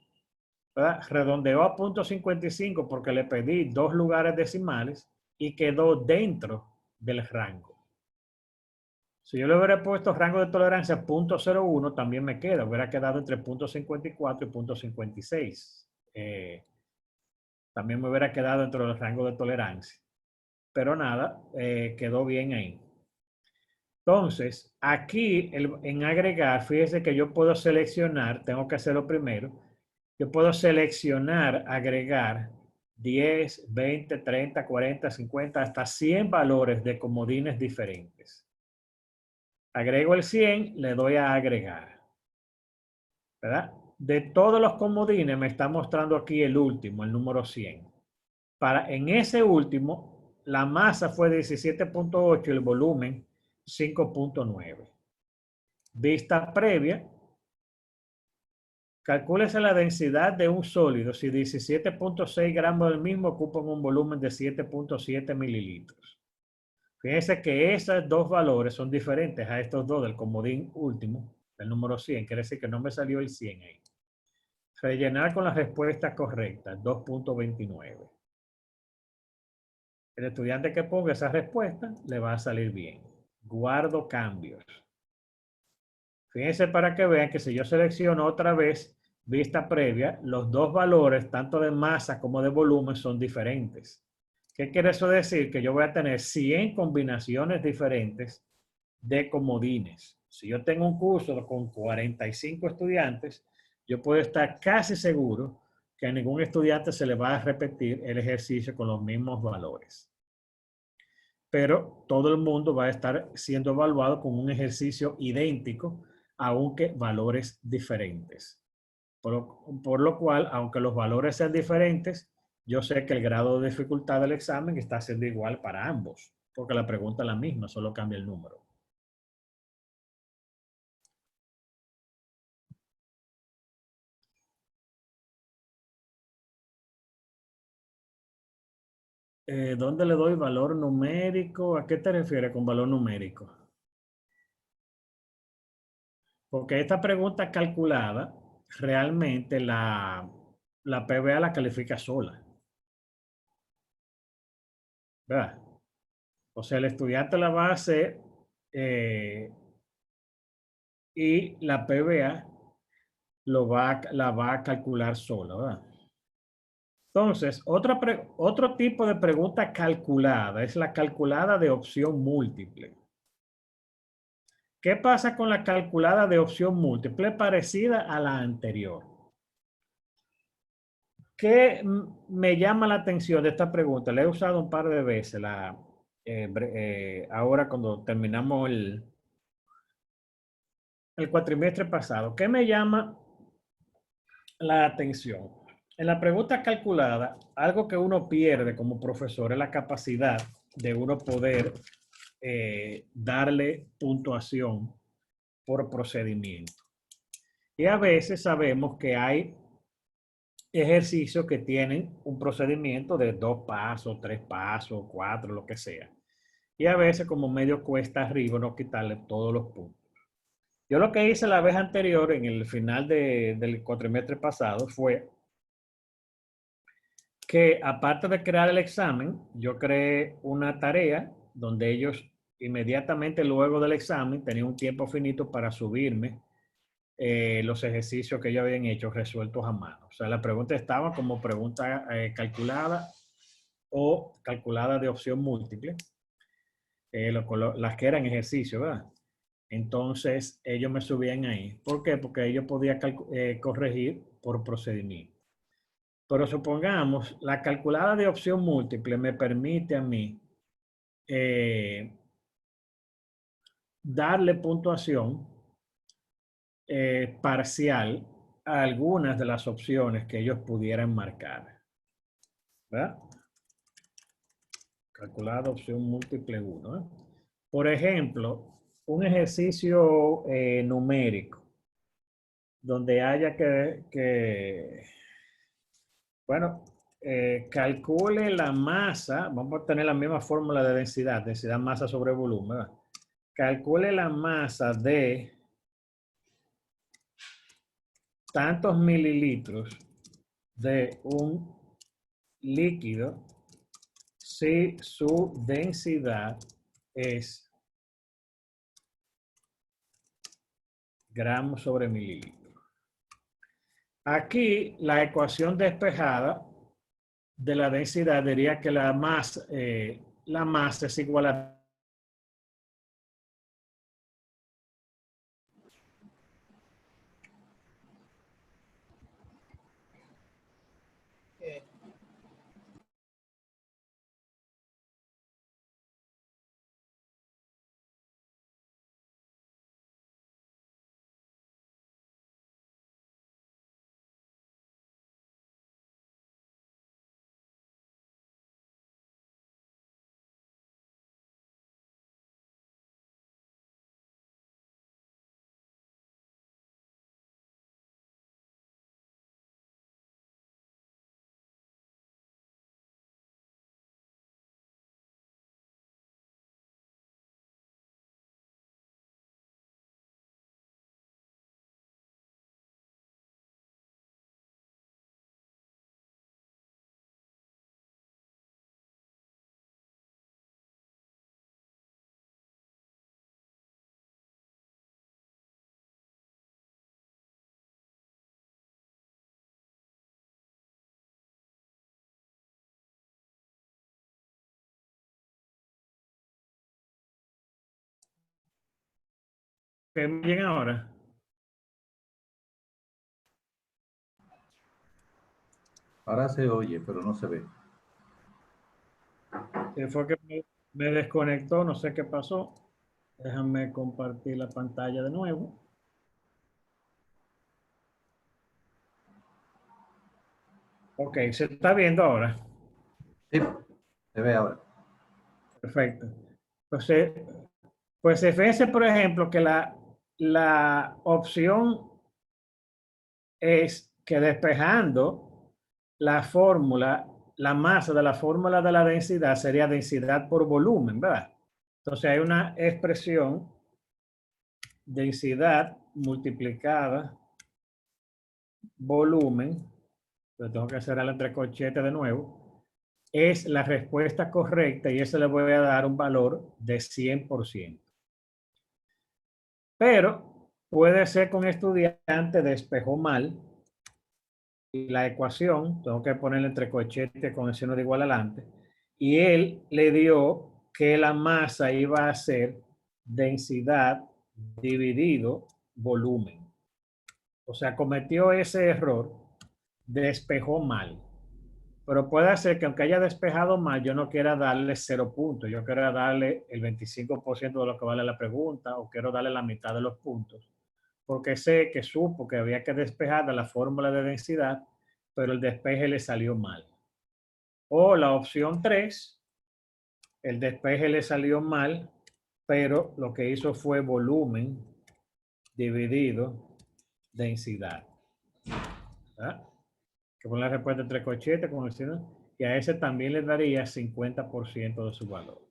¿verdad? Redondeó a 0.55 porque le pedí 2 lugares decimales y quedó dentro del rango. Si yo le hubiera puesto rango de tolerancia 0.01, también me queda, hubiera quedado entre 0.54 y 0.56. También me hubiera quedado dentro del rango de tolerancia. Pero nada, quedó bien ahí. Entonces, aquí en agregar, fíjese que yo puedo seleccionar, tengo que hacerlo primero, yo puedo seleccionar, agregar 10, 20, 30, 40, 50, hasta 100 valores de comodines diferentes. Agrego el 100, le doy a agregar. ¿Verdad? De todos los comodines me está mostrando aquí el último, el número 100. En ese último, la masa fue 17.8 y el volumen 5.9. Vista previa. Calcúlese la densidad de un sólido si 17.6 gramos del mismo ocupan un volumen de 7.7 mililitros. Fíjense que esos dos valores son diferentes a estos dos del comodín último, el número 100. Quiere decir que no me salió el 100 ahí. Rellenar con la respuesta correcta, 2.29. El estudiante que ponga esa respuesta le va a salir bien. Guardo cambios. Fíjense para que vean que si yo selecciono otra vez vista previa, los dos valores, tanto de masa como de volumen, son diferentes. ¿Qué quiere eso decir? Que yo voy a tener 100 combinaciones diferentes de comodines. Si yo tengo un curso con 45 estudiantes, yo puedo estar casi seguro que a ningún estudiante se le va a repetir el ejercicio con los mismos valores. Pero todo el mundo va a estar siendo evaluado con un ejercicio idéntico, aunque valores diferentes. Por lo cual, aunque los valores sean diferentes, yo sé que el grado de dificultad del examen está siendo igual para ambos, porque la pregunta es la misma, solo cambia el número. ¿Dónde le doy valor numérico? ¿A qué te refieres con valor numérico? Porque esta pregunta calculada, realmente la PBA la califica sola. ¿Verdad? O sea, el estudiante la va a hacer y la PBA la va a calcular sola, ¿verdad? Entonces, otro tipo de pregunta calculada es la calculada de opción múltiple. ¿Qué pasa con la calculada de opción múltiple? Parecida a la anterior. ¿Qué me llama la atención de esta pregunta? La he usado un par de veces ahora cuando terminamos el cuatrimestre pasado. ¿Qué me llama la atención? En la pregunta calculada, algo que uno pierde como profesor es la capacidad de uno poder darle puntuación por procedimiento. Y a veces sabemos que hay ejercicios que tienen un procedimiento de 2 pasos, 3 pasos, 4, lo que sea. Y a veces como medio cuesta arriba no quitarle todos los puntos. Yo lo que hice la vez anterior, en el final del cuatrimestre pasado, fue que aparte de crear el examen, yo creé una tarea donde ellos inmediatamente luego del examen tenían un tiempo finito para subirme los ejercicios que ellos habían hecho resueltos a mano. O sea, la pregunta estaba como pregunta calculada o calculada de opción múltiple, las que eran ejercicios, ¿verdad? Entonces, ellos me subían ahí. ¿Por qué? Porque ellos podían corregir por procedimiento. Pero supongamos, la calculada de opción múltiple me permite a mí darle puntuación parcial a algunas de las opciones que ellos pudieran marcar. ¿Verdad? Calculada opción múltiple 1. ¿eh? Por ejemplo, un ejercicio numérico donde haya bueno, calcule la masa, vamos a tener la misma fórmula de densidad, densidad masa sobre volumen, ¿verdad? Calcule la masa de tantos mililitros de un líquido si su densidad es gramos sobre mililitro. Aquí la ecuación despejada de la densidad diría que la masa es igual a que me llega ahora. Ahora se oye, pero no se ve. Fue que me desconectó, no sé qué pasó. Déjame compartir la pantalla de nuevo. Ok, se está viendo ahora. Sí, se ve ahora. Perfecto. Pues fíjense, por ejemplo, que la opción es que despejando la fórmula, la masa de la fórmula de la densidad sería densidad por volumen, ¿verdad? Entonces hay una expresión densidad multiplicada volumen, lo tengo que hacer al entrecorchete de nuevo, es la respuesta correcta y eso le voy a dar un valor de 100%. Pero puede ser que un estudiante despejó mal la ecuación, tengo que ponerle entre corchetes con el signo de igual adelante, y él le dio que la masa iba a ser densidad dividido volumen. O sea, cometió ese error, despejó mal. Pero puede ser que aunque haya despejado mal, yo no quiera darle 0 puntos, yo quiero darle el 25% de lo que vale la pregunta o quiero darle la mitad de los puntos. Porque sé que supo que había que despejar de la fórmula de densidad, pero el despeje le salió mal. O la opción 3, el despeje le salió mal, pero lo que hizo fue volumen dividido densidad. ¿Verdad? Que pone la respuesta entre corchetes, como decían, y a ese también le daría 50% de su valor.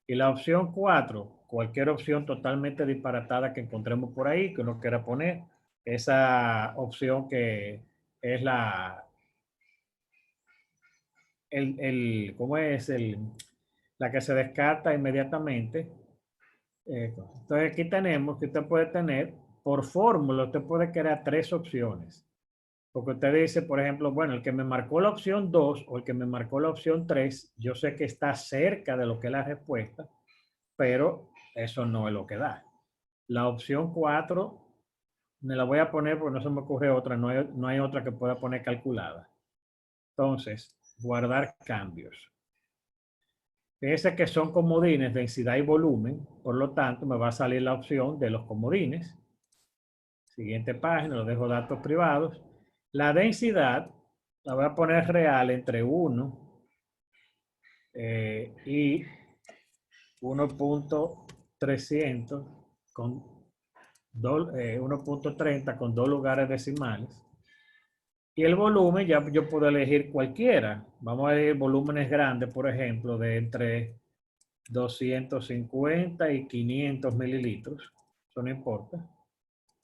Y la opción 4, cualquier opción totalmente disparatada que encontremos por ahí, que uno quiera poner, esa opción que es ¿cómo es? La que se descarta inmediatamente. Entonces aquí tenemos que usted puede tener por fórmula usted puede crear 3 opciones. Porque usted dice, por ejemplo, bueno, el que me marcó la opción 2 o el que me marcó la opción 3, yo sé que está cerca de lo que es la respuesta, pero eso no es lo que da. La opción 4 me la voy a poner porque no se me ocurre otra, no hay otra que pueda poner calculada. Entonces, guardar cambios. Fíjense que son comodines, densidad y volumen, por lo tanto me va a salir la opción de los comodines. Siguiente página, lo dejo datos privados. La densidad la voy a poner real entre 1 y 1.300 con 1.30 con 2 lugares decimales. Y el volumen ya yo puedo elegir cualquiera. Vamos a elegir volúmenes grandes, por ejemplo, de entre 250 y 500 mililitros. Eso no importa.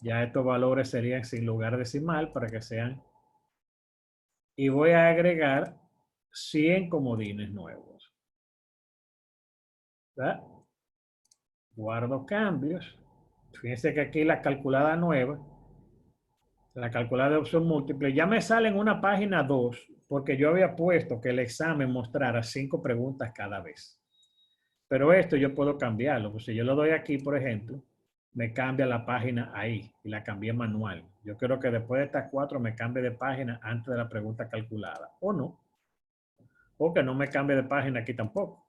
Ya estos valores serían sin lugar decimal para que sean. Y voy a agregar 100 comodines nuevos. ¿Verdad? Guardo cambios. Fíjense que aquí la calculada nueva, la calculada de opción múltiple, ya me sale en una página 2 porque yo había puesto que el examen mostrara 5 preguntas cada vez. Pero esto yo puedo cambiarlo. Pues si yo lo doy aquí, por ejemplo, me cambia la página ahí y la cambié manual. Yo quiero que después de estas 4 me cambie de página antes de la pregunta calculada. O no. O que no me cambie de página aquí tampoco.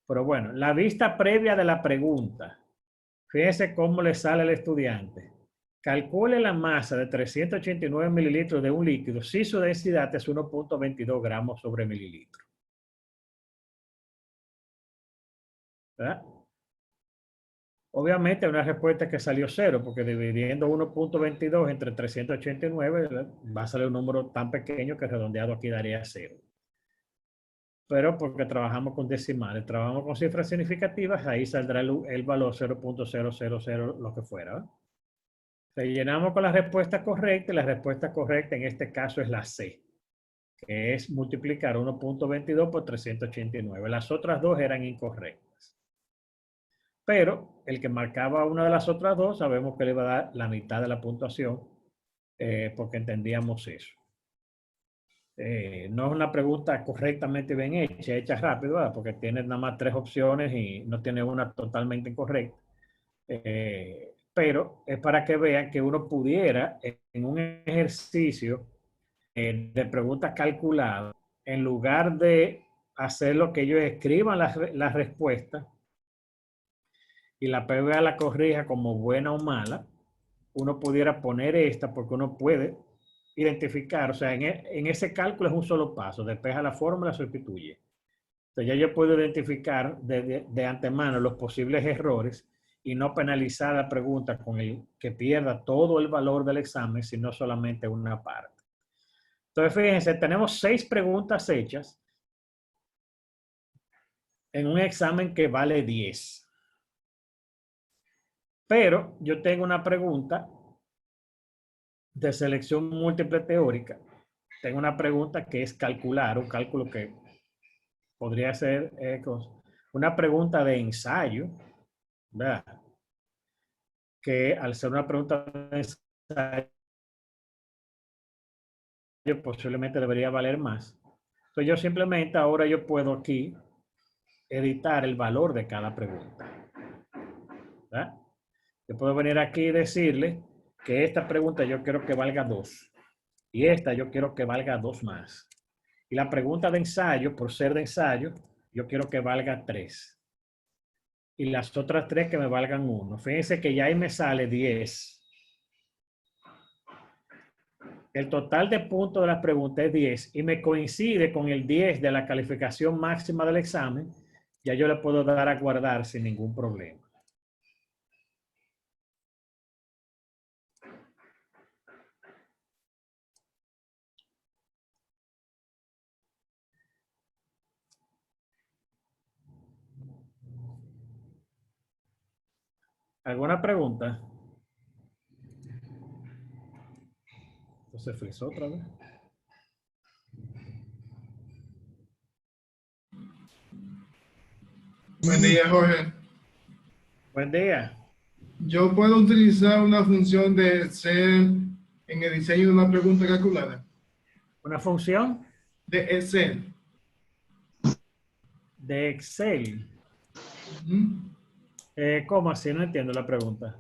Pero bueno, la vista previa de la pregunta. Fíjense cómo le sale al estudiante. Calcule la masa de 389 mililitros de un líquido si su densidad es 1.22 gramos sobre mililitro. ¿Verdad? Obviamente hay una respuesta que salió 0, porque dividiendo 1.22 entre 389 va a salir un número tan pequeño que redondeado aquí daría 0. Pero porque trabajamos con decimales, trabajamos con cifras significativas, ahí saldrá el valor 0.000 lo que fuera. ¿Verdad? Rellenamos con la respuesta correcta y la respuesta correcta en este caso es la C, que es multiplicar 1.22 por 389. Las otras dos eran incorrectas. Pero el que marcaba una de las otras dos, sabemos que le iba a dar la mitad de la puntuación porque entendíamos eso. No es una pregunta correctamente bien hecha, hecha rápido, ¿verdad? Porque tiene nada más 3 opciones y no tiene una totalmente incorrecta. Pero es para que vean que uno pudiera en un ejercicio de preguntas calculadas, en lugar de hacer lo que ellos escriban las respuestas y la PBA la corrija como buena o mala, uno pudiera poner esta porque uno puede identificar, o sea, en ese cálculo es un solo paso, despeja la fórmula, sustituye. Entonces ya yo puedo identificar de antemano los posibles errores y no penalizar la pregunta con el que pierda todo el valor del examen, sino solamente una parte. Entonces, fíjense, tenemos 6 preguntas hechas en un examen que vale 10. Pero yo tengo una pregunta de selección múltiple teórica. Tengo una pregunta que es calcular, un cálculo que podría ser una pregunta de ensayo, ¿verdad? Que al ser una pregunta de ensayo posiblemente debería valer más. Entonces yo simplemente ahora yo puedo aquí editar el valor de cada pregunta. ¿Verdad? Yo puedo venir aquí y decirle que esta pregunta yo quiero que valga 2 y esta yo quiero que valga 2 más. Y la pregunta de ensayo, por ser de ensayo, yo quiero que valga 3. Y las otras 3 que me valgan 1. Fíjense que ya ahí me sale 10. El total de puntos de las preguntas es 10 y me coincide con el 10 de la calificación máxima del examen. Ya yo le puedo dar a guardar sin ningún problema. ¿Alguna pregunta? Entonces frizó otra vez. Buen día, Jorge. Buen día. Yo puedo utilizar una función de Excel en el diseño de una pregunta calculada. Una función De Excel. de Excel. Ujú. ¿Cómo así? No entiendo la pregunta.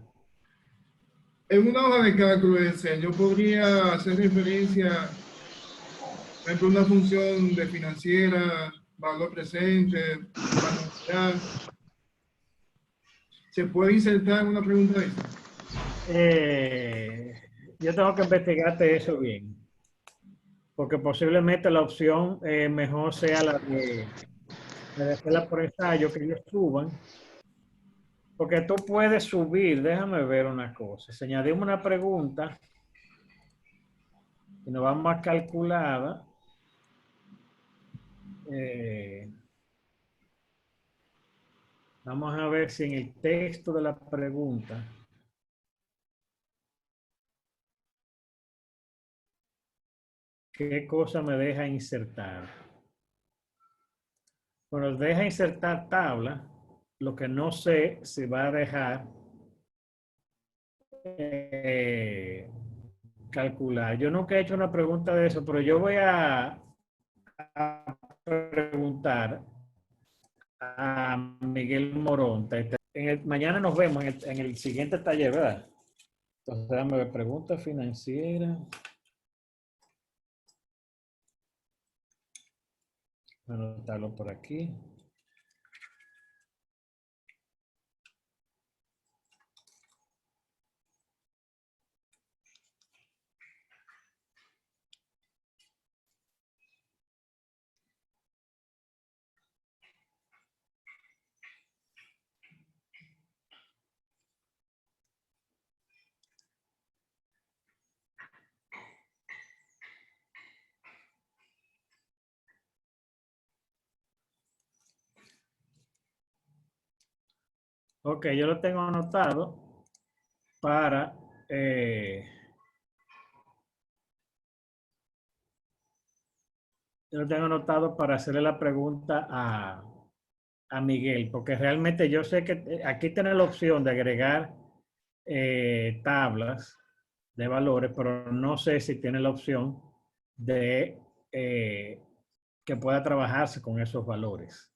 En una hoja de cálculo de Excel, yo podría hacer referencia, por ejemplo, una función de financiera, valor presente, manualidad. ¿Se puede insertar una pregunta de esa? Eh, yo tengo que investigarte eso bien, porque posiblemente la opción mejor sea la de hacerla por ensayo, que ellos suban, porque tú puedes subir, déjame ver una cosa, si añadimos una pregunta y nos vamos a calculada, eh, vamos a ver si en el texto de la pregunta qué cosa me deja insertar. Bueno, deja insertar tabla, lo que no sé si va a dejar calcular. Yo nunca he hecho una pregunta de eso, pero yo voy a preguntar a Miguel Morón. Mañana nos vemos en el siguiente taller, ¿verdad? Entonces, déjame ver, pregunta financiera. Voy a anotarlo por aquí. Ok, yo lo tengo anotado para yo lo tengo anotado para hacerle la pregunta a Miguel, porque realmente yo sé que aquí tiene la opción de agregar tablas de valores, pero no sé si tiene la opción de que pueda trabajarse con esos valores.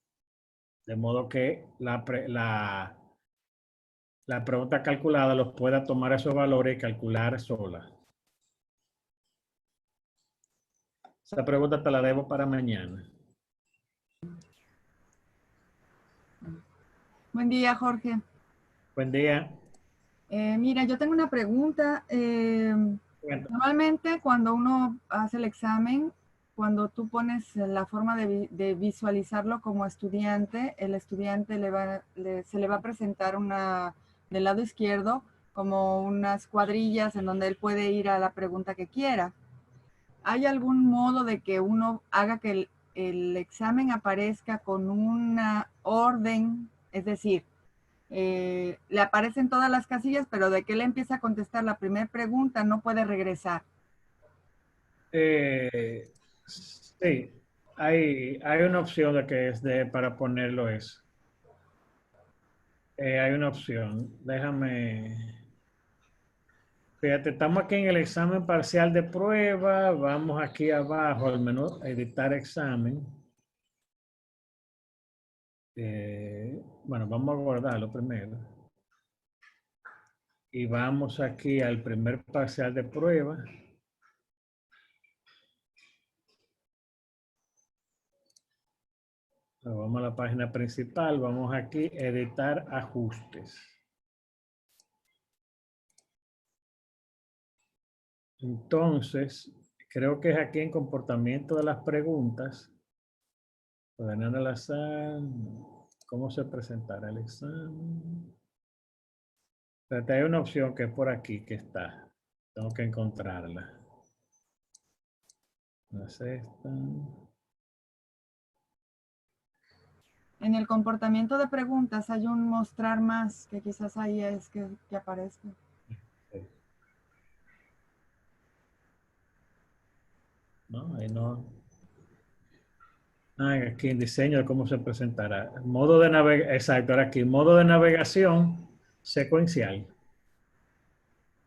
De modo que la pregunta calculada los pueda tomar esos valores y calcular sola. Esa pregunta te la debo para mañana. Buen día, Jorge. Buen día. Mira, yo tengo una pregunta. Normalmente cuando uno hace el examen, cuando tú pones la forma de visualizarlo como estudiante, el estudiante se le va a presentar del lado izquierdo como unas cuadrillas en donde él puede ir a la pregunta que quiera. ¿Hay algún modo de que uno haga que el examen aparezca con una orden? Es decir, le aparecen todas las casillas, pero de que él empieza a contestar la primera pregunta no puede regresar. Sí, hay una opción de que es para ponerlo eso. Hay una opción. Déjame. Fíjate, estamos aquí en el examen parcial de prueba. Vamos aquí abajo al menú editar examen. Bueno, vamos a guardarlo primero. Y vamos aquí al primer parcial de prueba. Vamos a la página principal. Vamos aquí, editar ajustes. Entonces, creo que es aquí en comportamiento de las preguntas. Ordenando al azar. ¿Cómo se presentará el examen? Pero hay una opción que es por aquí que está. Tengo que encontrarla. No es esta. En el comportamiento de preguntas hay un mostrar más, que quizás ahí es que aparezca. No, ahí no. Ah, aquí en diseño de cómo se presentará. Modo de navegación. Exacto, ahora aquí. Modo de navegación secuencial.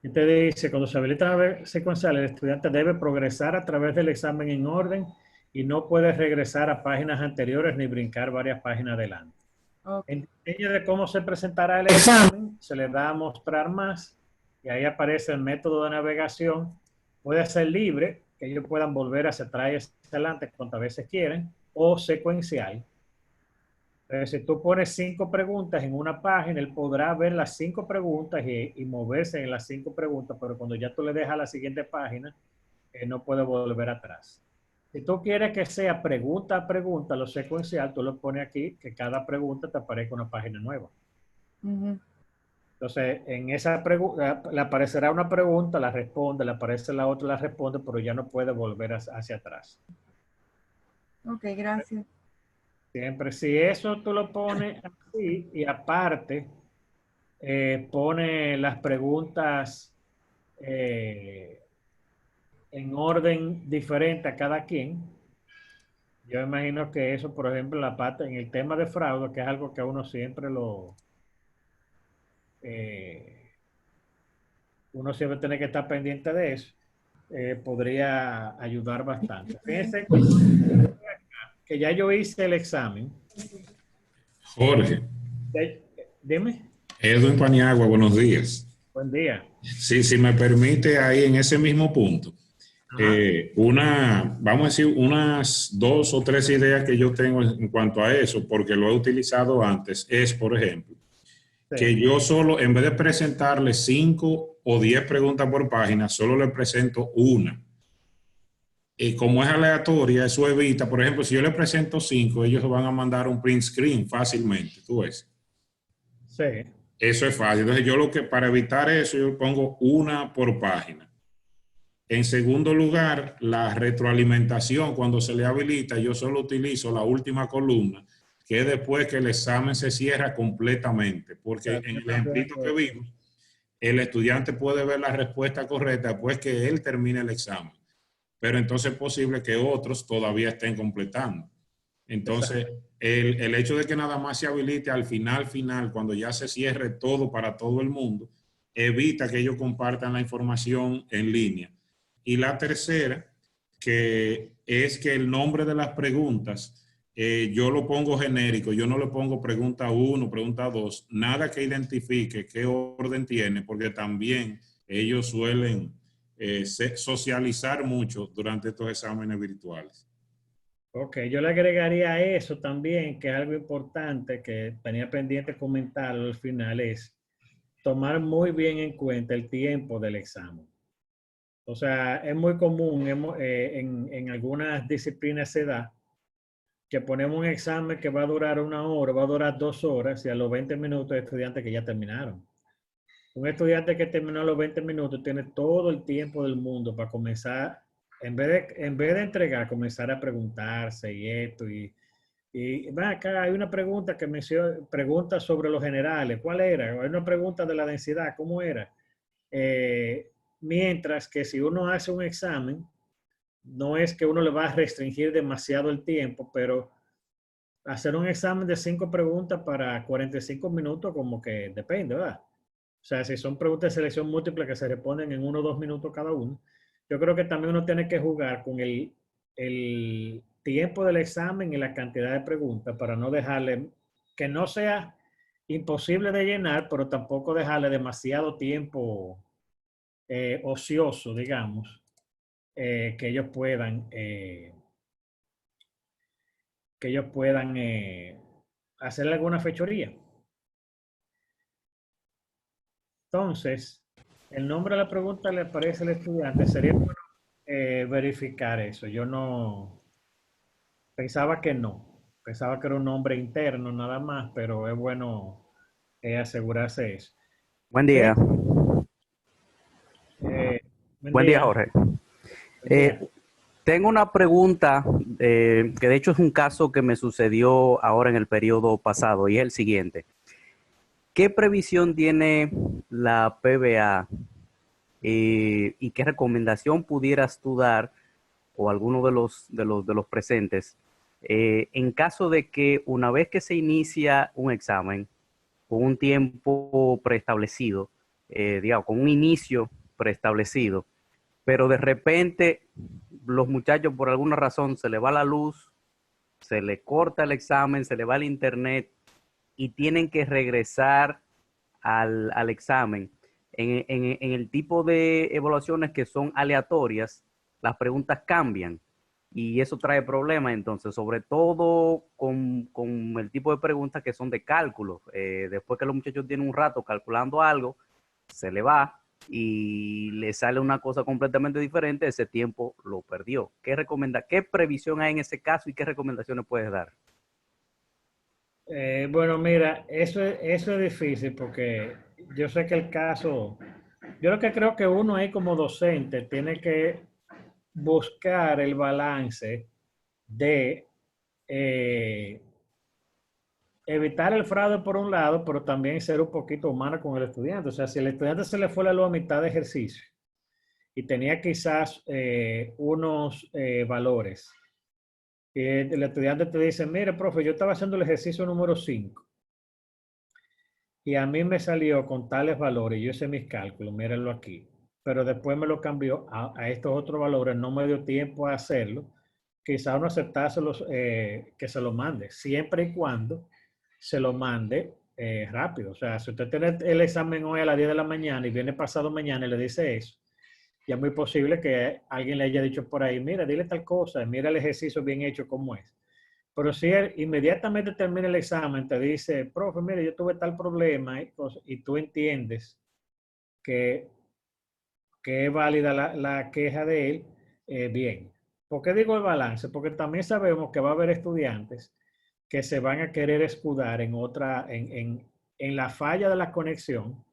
Y te dice, cuando se habilita la tabla secuencial, el estudiante debe progresar a través del examen en orden y no puede regresar a páginas anteriores ni brincar varias páginas adelante. Ok. En diseño de cómo se presentará el examen, se le da a mostrar más y ahí aparece el método de navegación. Puede ser libre, que ellos puedan volver hacia atrás y hacia adelante cuantas veces quieren, o secuencial. Entonces, si tú pones 5 preguntas en una página, él podrá ver las 5 preguntas y moverse en las 5 preguntas, pero cuando ya tú le dejas la siguiente página, no puede volver atrás. Si tú quieres que sea pregunta a pregunta, lo secuencial, tú lo pones aquí, que cada pregunta te aparezca una página nueva. Entonces, en esa pregunta, le aparecerá una pregunta, la responde, le aparece la otra, la responde, pero ya no puede volver hacia atrás. Ok, gracias. Siempre, si eso tú lo pones así y aparte pone las preguntas en orden diferente a cada quien, yo imagino que eso, por ejemplo, la parte en el tema de fraude, que es algo que a uno siempre uno siempre tiene que estar pendiente de eso, podría ayudar bastante. Fíjense que ya yo hice el examen. Jorge, Dime. Edwin Paniagua, buenos días. Buen día. Sí, si me permite, ahí en ese mismo punto, vamos a decir, unas 2 o 3 ideas que yo tengo en cuanto a eso, porque lo he utilizado antes, es, por ejemplo, que yo solo, en vez de presentarle 5 o 10 preguntas por página, solo le presento una. Y como es aleatoria, eso evita, por ejemplo, si yo le presento 5, ellos van a mandar un print screen fácilmente, tú ves. Sí. Eso es fácil. Entonces yo para evitar eso, yo pongo una por página. En segundo lugar, la retroalimentación, cuando se le habilita, yo solo utilizo la última columna, que es después que el examen se cierra completamente, porque en el ejemplito que vimos, el estudiante puede ver la respuesta correcta después que él termine el examen. Pero entonces es posible que otros todavía estén completando. Entonces, el hecho de que nada más se habilite al final, cuando ya se cierre todo para todo el mundo, evita que ellos compartan la información en línea. Y la tercera, que es que el nombre de las preguntas, yo lo pongo genérico, yo no le pongo pregunta 1, pregunta 2, nada que identifique qué orden tiene, porque también ellos suelen socializar mucho durante estos exámenes virtuales. Ok, yo le agregaría a eso también, que es algo importante que tenía pendiente comentar al final, es tomar muy bien en cuenta el tiempo del examen. O sea, es muy común en algunas disciplinas se da que ponemos un examen que va a durar 1 hora, va a durar 2 horas y a los 20 minutos hay estudiantes que ya terminaron. Un estudiante que terminó a los 20 minutos tiene todo el tiempo del mundo para comenzar, en vez de entregar, comenzar a preguntarse y esto. Y acá hay una pregunta que menciona, pregunta sobre los generales. ¿Cuál era? Hay una pregunta de la densidad. ¿Cómo era? Mientras que si uno hace un examen, no es que uno le va a restringir demasiado el tiempo, pero hacer un examen de 5 preguntas para 45 minutos como que depende, ¿verdad? O sea, si son preguntas de selección múltiple que se responden en 1 o 2 minutos cada uno, yo creo que también uno tiene que jugar con el tiempo del examen y la cantidad de preguntas para no dejarle, que no sea imposible de llenar, pero tampoco dejarle demasiado tiempo ocioso, digamos, que ellos puedan hacerle alguna fechoría. Entonces, el nombre de la pregunta le aparece al estudiante. Sería bueno verificar eso. Yo no pensaba que no. Pensaba que era un nombre interno nada más, pero es bueno asegurarse eso. Buen día. Buen día, Jorge. Tengo una pregunta que de hecho es un caso que me sucedió ahora en el periodo pasado y es el siguiente. ¿Qué previsión tiene la PBA y qué recomendación pudieras tú dar o alguno de los presentes en caso de que una vez que se inicia un examen con un tiempo preestablecido, digamos, con un inicio preestablecido, pero de repente los muchachos por alguna razón se le va la luz, se le corta el examen, se le va el internet y tienen que regresar al examen. En el tipo de evaluaciones que son aleatorias, las preguntas cambian y eso trae problemas, entonces, sobre todo con el tipo de preguntas que son de cálculo. Después que los muchachos tienen un rato calculando algo, se le va y le sale una cosa completamente diferente, ese tiempo lo perdió. ¿Qué previsión hay en ese caso y qué recomendaciones puedes dar? Bueno, mira, eso es difícil porque yo sé que el caso, yo lo que creo que uno ahí como docente tiene que buscar el balance de eh, evitar el fraude por un lado, pero también ser un poquito humano con el estudiante. O sea, si el estudiante se le fue la luz a mitad de ejercicio y tenía quizás unos valores, y el estudiante te dice, mire, profe, yo estaba haciendo el ejercicio número 5 y a mí me salió con tales valores, yo hice mis cálculos, mírenlo aquí, pero después me lo cambió a estos otros valores, no me dio tiempo a hacerlo, quizá uno aceptase que se lo mande, siempre y cuando se lo mande rápido. O sea, si usted tiene el examen hoy a las 10 de la mañana y viene pasado mañana y le dice eso, ya es muy posible que alguien le haya dicho por ahí, mira, dile tal cosa, mira el ejercicio bien hecho como es. Pero si él inmediatamente termina el examen, te dice, profe, mire, yo tuve tal problema y tú entiendes que, que es válida la queja de él, bien. ¿Por qué digo el balance? Porque también sabemos que va a haber estudiantes que se van a querer escudar en la falla de la conexión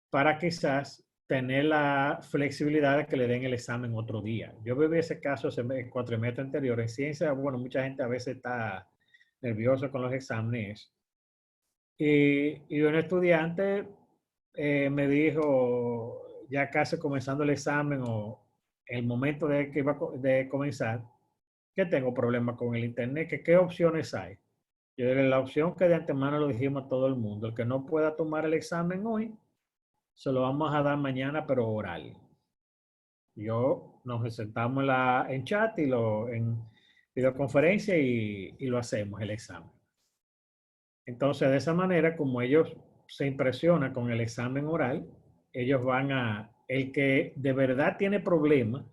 para quizás tener la flexibilidad de que le den el examen otro día. Yo viví ese caso en cuatrimestre anterior. En ciencia, bueno, mucha gente a veces está nerviosa con los exámenes. Y un estudiante me dijo, ya casi comenzando el examen o el momento de que iba de comenzar, que tengo problemas con el internet, que qué opciones hay. Yo dije, la opción que de antemano lo dijimos a todo el mundo, el que no pueda tomar el examen hoy, se lo vamos a dar mañana, pero oral. Yo nos sentamos en chat en videoconferencia y lo hacemos el examen. Entonces, de esa manera, como ellos se impresionan con el examen oral, ellos el que de verdad tiene problemas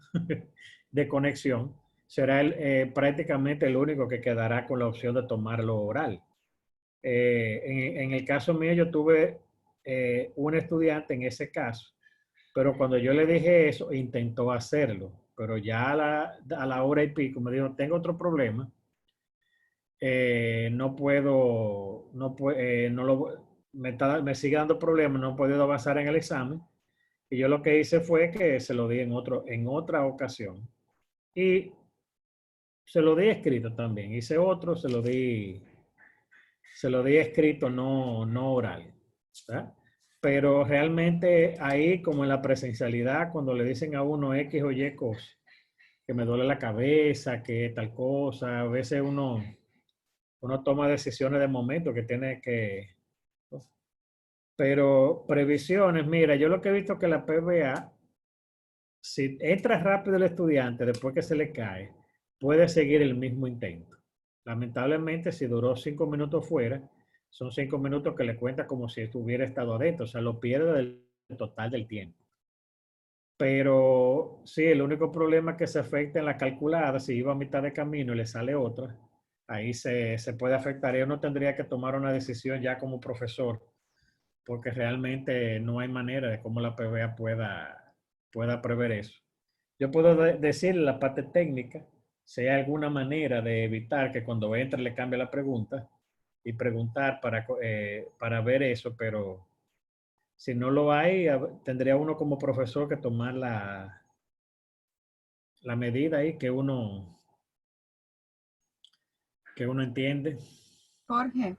de conexión, será prácticamente el único que quedará con la opción de tomarlo oral. En el caso mío, yo tuve un estudiante en ese caso, pero cuando yo le dije eso, intentó hacerlo, pero ya a la hora y pico me dijo, tengo otro problema, no puedo, no lo, me sigue dando problemas, no he podido avanzar en el examen. Y yo lo que hice fue que se lo di en otra ocasión. Y se lo di escrito también. Hice otro, se lo di escrito, no oral. ¿Verdad? Pero realmente ahí, como en la presencialidad, cuando le dicen a uno X o Y cosas, que me duele la cabeza, que tal cosa, a veces uno toma decisiones de momento que tiene que... Pero previsiones, mira, yo lo que he visto es que la PBA, si entra rápido el estudiante después que se le cae, puede seguir el mismo intento. Lamentablemente, si duró 5 minutos fuera, son 5 minutos que le cuenta como si estuviera estado adentro, o sea, lo pierde del total del tiempo. Pero sí, el único problema es que se afecta en la calculada, si iba a mitad de camino y le sale otra, ahí se puede afectar y uno tendría que tomar una decisión ya como profesor, porque realmente no hay manera de cómo la PBA pueda prever eso. Yo puedo decir la parte técnica, si hay alguna manera de evitar que cuando entre le cambie la pregunta y preguntar para ver eso, pero si no lo hay, tendría uno como profesor que tomar la medida ahí que uno entiende. Jorge,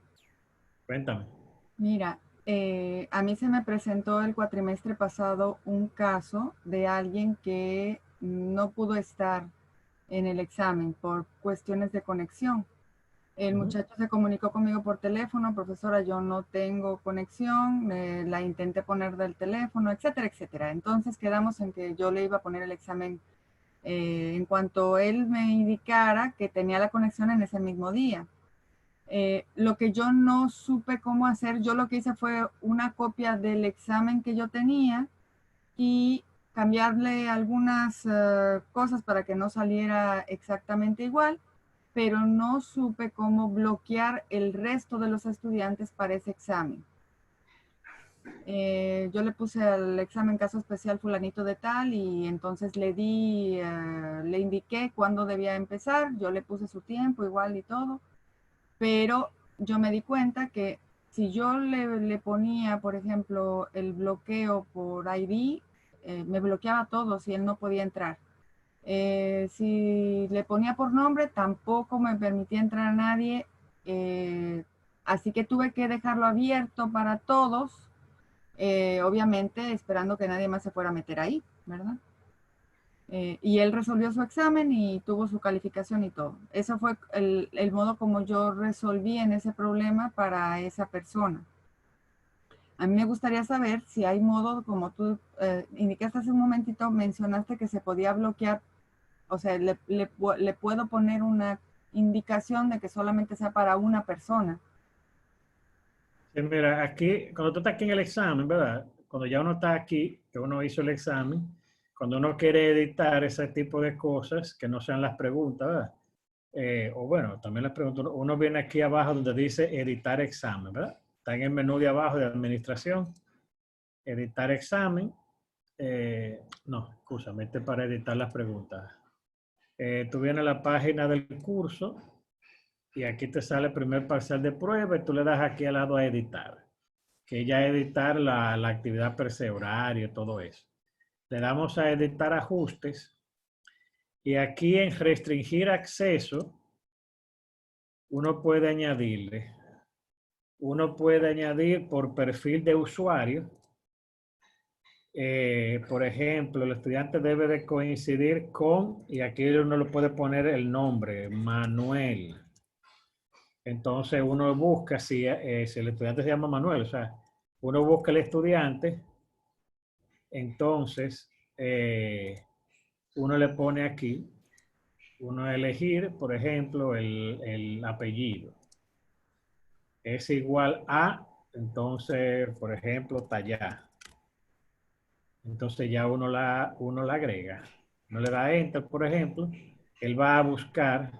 Cuéntame. mira, a mí se me presentó el cuatrimestre pasado un caso de alguien que no pudo estar en el examen por cuestiones de conexión. El muchacho se comunicó conmigo por teléfono, profesora, yo no tengo conexión, la intenté poner del teléfono, etcétera, etcétera. Entonces quedamos en que yo le iba a poner el examen en cuanto él me indicara que tenía la conexión en ese mismo día. Lo que yo no supe cómo hacer, yo lo que hice fue una copia del examen que yo tenía y cambiarle algunas cosas para que no saliera exactamente igual, pero no supe cómo bloquear el resto de los estudiantes para ese examen. Yo le puse al examen caso especial fulanito de tal y entonces le indiqué cuándo debía empezar, yo le puse su tiempo igual y todo, pero yo me di cuenta que si yo le ponía, por ejemplo, el bloqueo por ID, me bloqueaba todo si él no podía entrar. Si le ponía por nombre, tampoco me permitía entrar a nadie. Así que tuve que dejarlo abierto para todos, obviamente esperando que nadie más se fuera a meter ahí, ¿verdad? Y él resolvió su examen y tuvo su calificación y todo. Eso fue el modo como yo resolví en ese problema para esa persona. A mí me gustaría saber si hay modo, como tú indicaste hace un momentito, mencionaste que se podía bloquear, o sea, le puedo poner una indicación de que solamente sea para una persona. Sí, mira, aquí, cuando tú estás aquí en el examen, ¿verdad? Cuando ya uno está aquí, que uno hizo el examen, cuando uno quiere editar ese tipo de cosas que no sean las preguntas, ¿verdad? O bueno, también las preguntas, uno viene aquí abajo donde dice editar examen, ¿verdad? Está en el menú de abajo de administración, editar examen. No, escúchame, este es para editar las preguntas. Tú vienes a la página del curso y aquí te sale el primer parcial de prueba y tú le das aquí al lado a editar, que ya editar la actividad per se, horario, todo eso. Le damos a editar ajustes y aquí en restringir acceso, uno puede añadir por perfil de usuario. Por ejemplo, el estudiante debe de coincidir con, y aquí uno le puede poner el nombre, Manuel. Entonces uno busca si el estudiante se llama Manuel, o sea, uno busca el estudiante, entonces uno le pone aquí, uno elegir, por ejemplo, el apellido. Es igual a, entonces, por ejemplo, Tallá. Entonces ya uno la agrega. Uno le da Enter, por ejemplo. Él va a buscar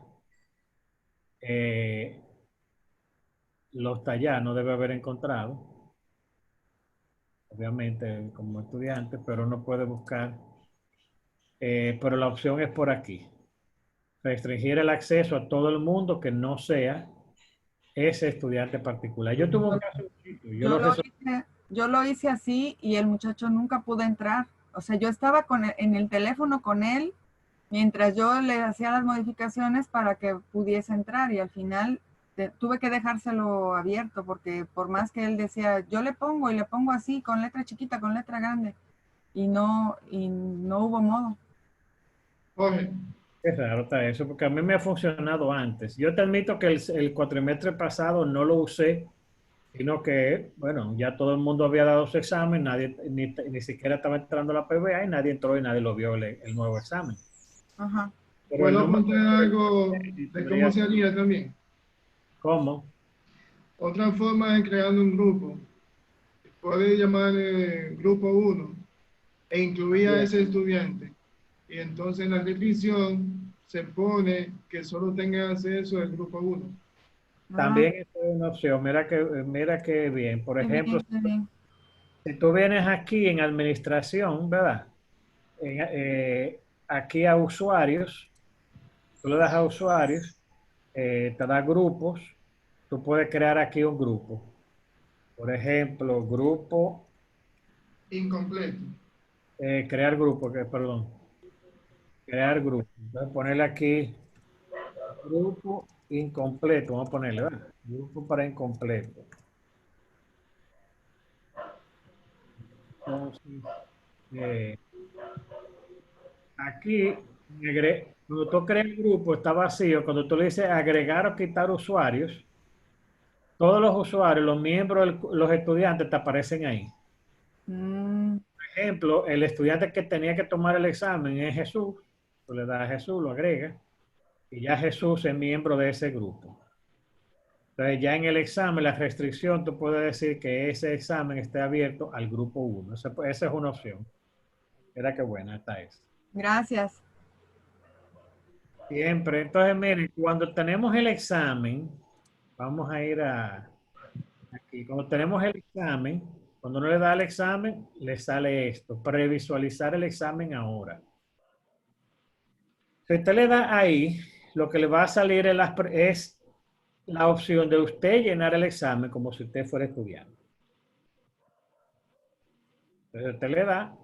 los Tallá, no debe haber encontrado. Obviamente como estudiante, pero no puede buscar. Pero la opción es por aquí. Restringir el acceso a todo el mundo que no sea ese estudiante particular. Yo tuve un caso, yo lo resolví. Yo lo hice así y el muchacho nunca pudo entrar. O sea, yo estaba en el teléfono con él mientras yo le hacía las modificaciones para que pudiese entrar y al final tuve que dejárselo abierto porque por más que él decía, yo le pongo y le pongo así, con letra chiquita, con letra grande y no hubo modo. Jorge, Es raro está eso, porque a mí me ha funcionado antes. Yo te admito que el cuatrimestre pasado no lo usé, sino que, bueno, ya todo el mundo había dado su examen, nadie, ni siquiera estaba entrando a la PBA y nadie entró y nadie lo vio el nuevo examen. Ajá. Pero el ¿puedo número apuntar algo de cómo se haría también? ¿Cómo? Otra forma es creando un grupo. Puede llamar grupo 1 e incluir a ese estudiante. Y entonces en la descripción se pone que solo tenga acceso al grupo 1. También es una opción. Mira que bien. Por Qué ejemplo, bien, qué bien. si tú vienes aquí en administración, ¿verdad? Aquí a usuarios, tú le das a usuarios, te da grupos, tú puedes crear aquí un grupo. Por ejemplo, grupo, Incompleto. crear grupo, perdón, crear grupo. Entonces ponerle aquí grupo incompleto, vamos a ponerle, ¿verdad? Grupo para incompleto. Entonces, aquí Cuando tú creas el grupo, está vacío. Cuando tú le dices agregar o quitar usuarios, todos los usuarios, los miembros, los estudiantes te aparecen ahí. Mm, Por ejemplo, el estudiante que tenía que tomar el examen es Jesús. Tú le das a Jesús, lo agregas, y ya Jesús es miembro de ese grupo. Entonces, ya en el examen, la restricción, tú puedes decir que ese examen esté abierto al grupo 1. Esa es una opción. Era que buena, esta es. gracias. Siempre. Entonces, miren, cuando tenemos el examen, vamos a ir aquí. Cuando tenemos el examen, cuando uno le da el examen, le sale esto, previsualizar el examen ahora. Si usted le da ahí, lo que le va a salir es la opción de usted llenar el examen como si usted fuera estudiante. Entonces usted le da,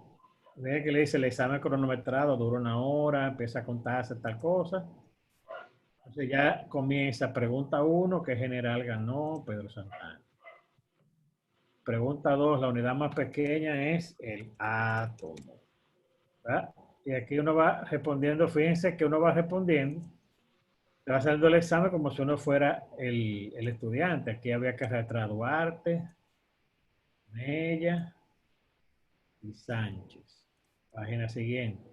ve que le dice el examen cronometrado, dura 1 hora, empieza a contarse tal cosa. Entonces ya comienza pregunta 1, ¿qué general ganó Pedro Santana? Pregunta 2, la unidad más pequeña es el átomo. ¿Verdad? Y aquí uno va respondiendo, fíjense que uno va respondiendo, va haciendo el examen como si uno fuera el estudiante. Aquí había que registrar Duarte, Mella y Sánchez. Página siguiente.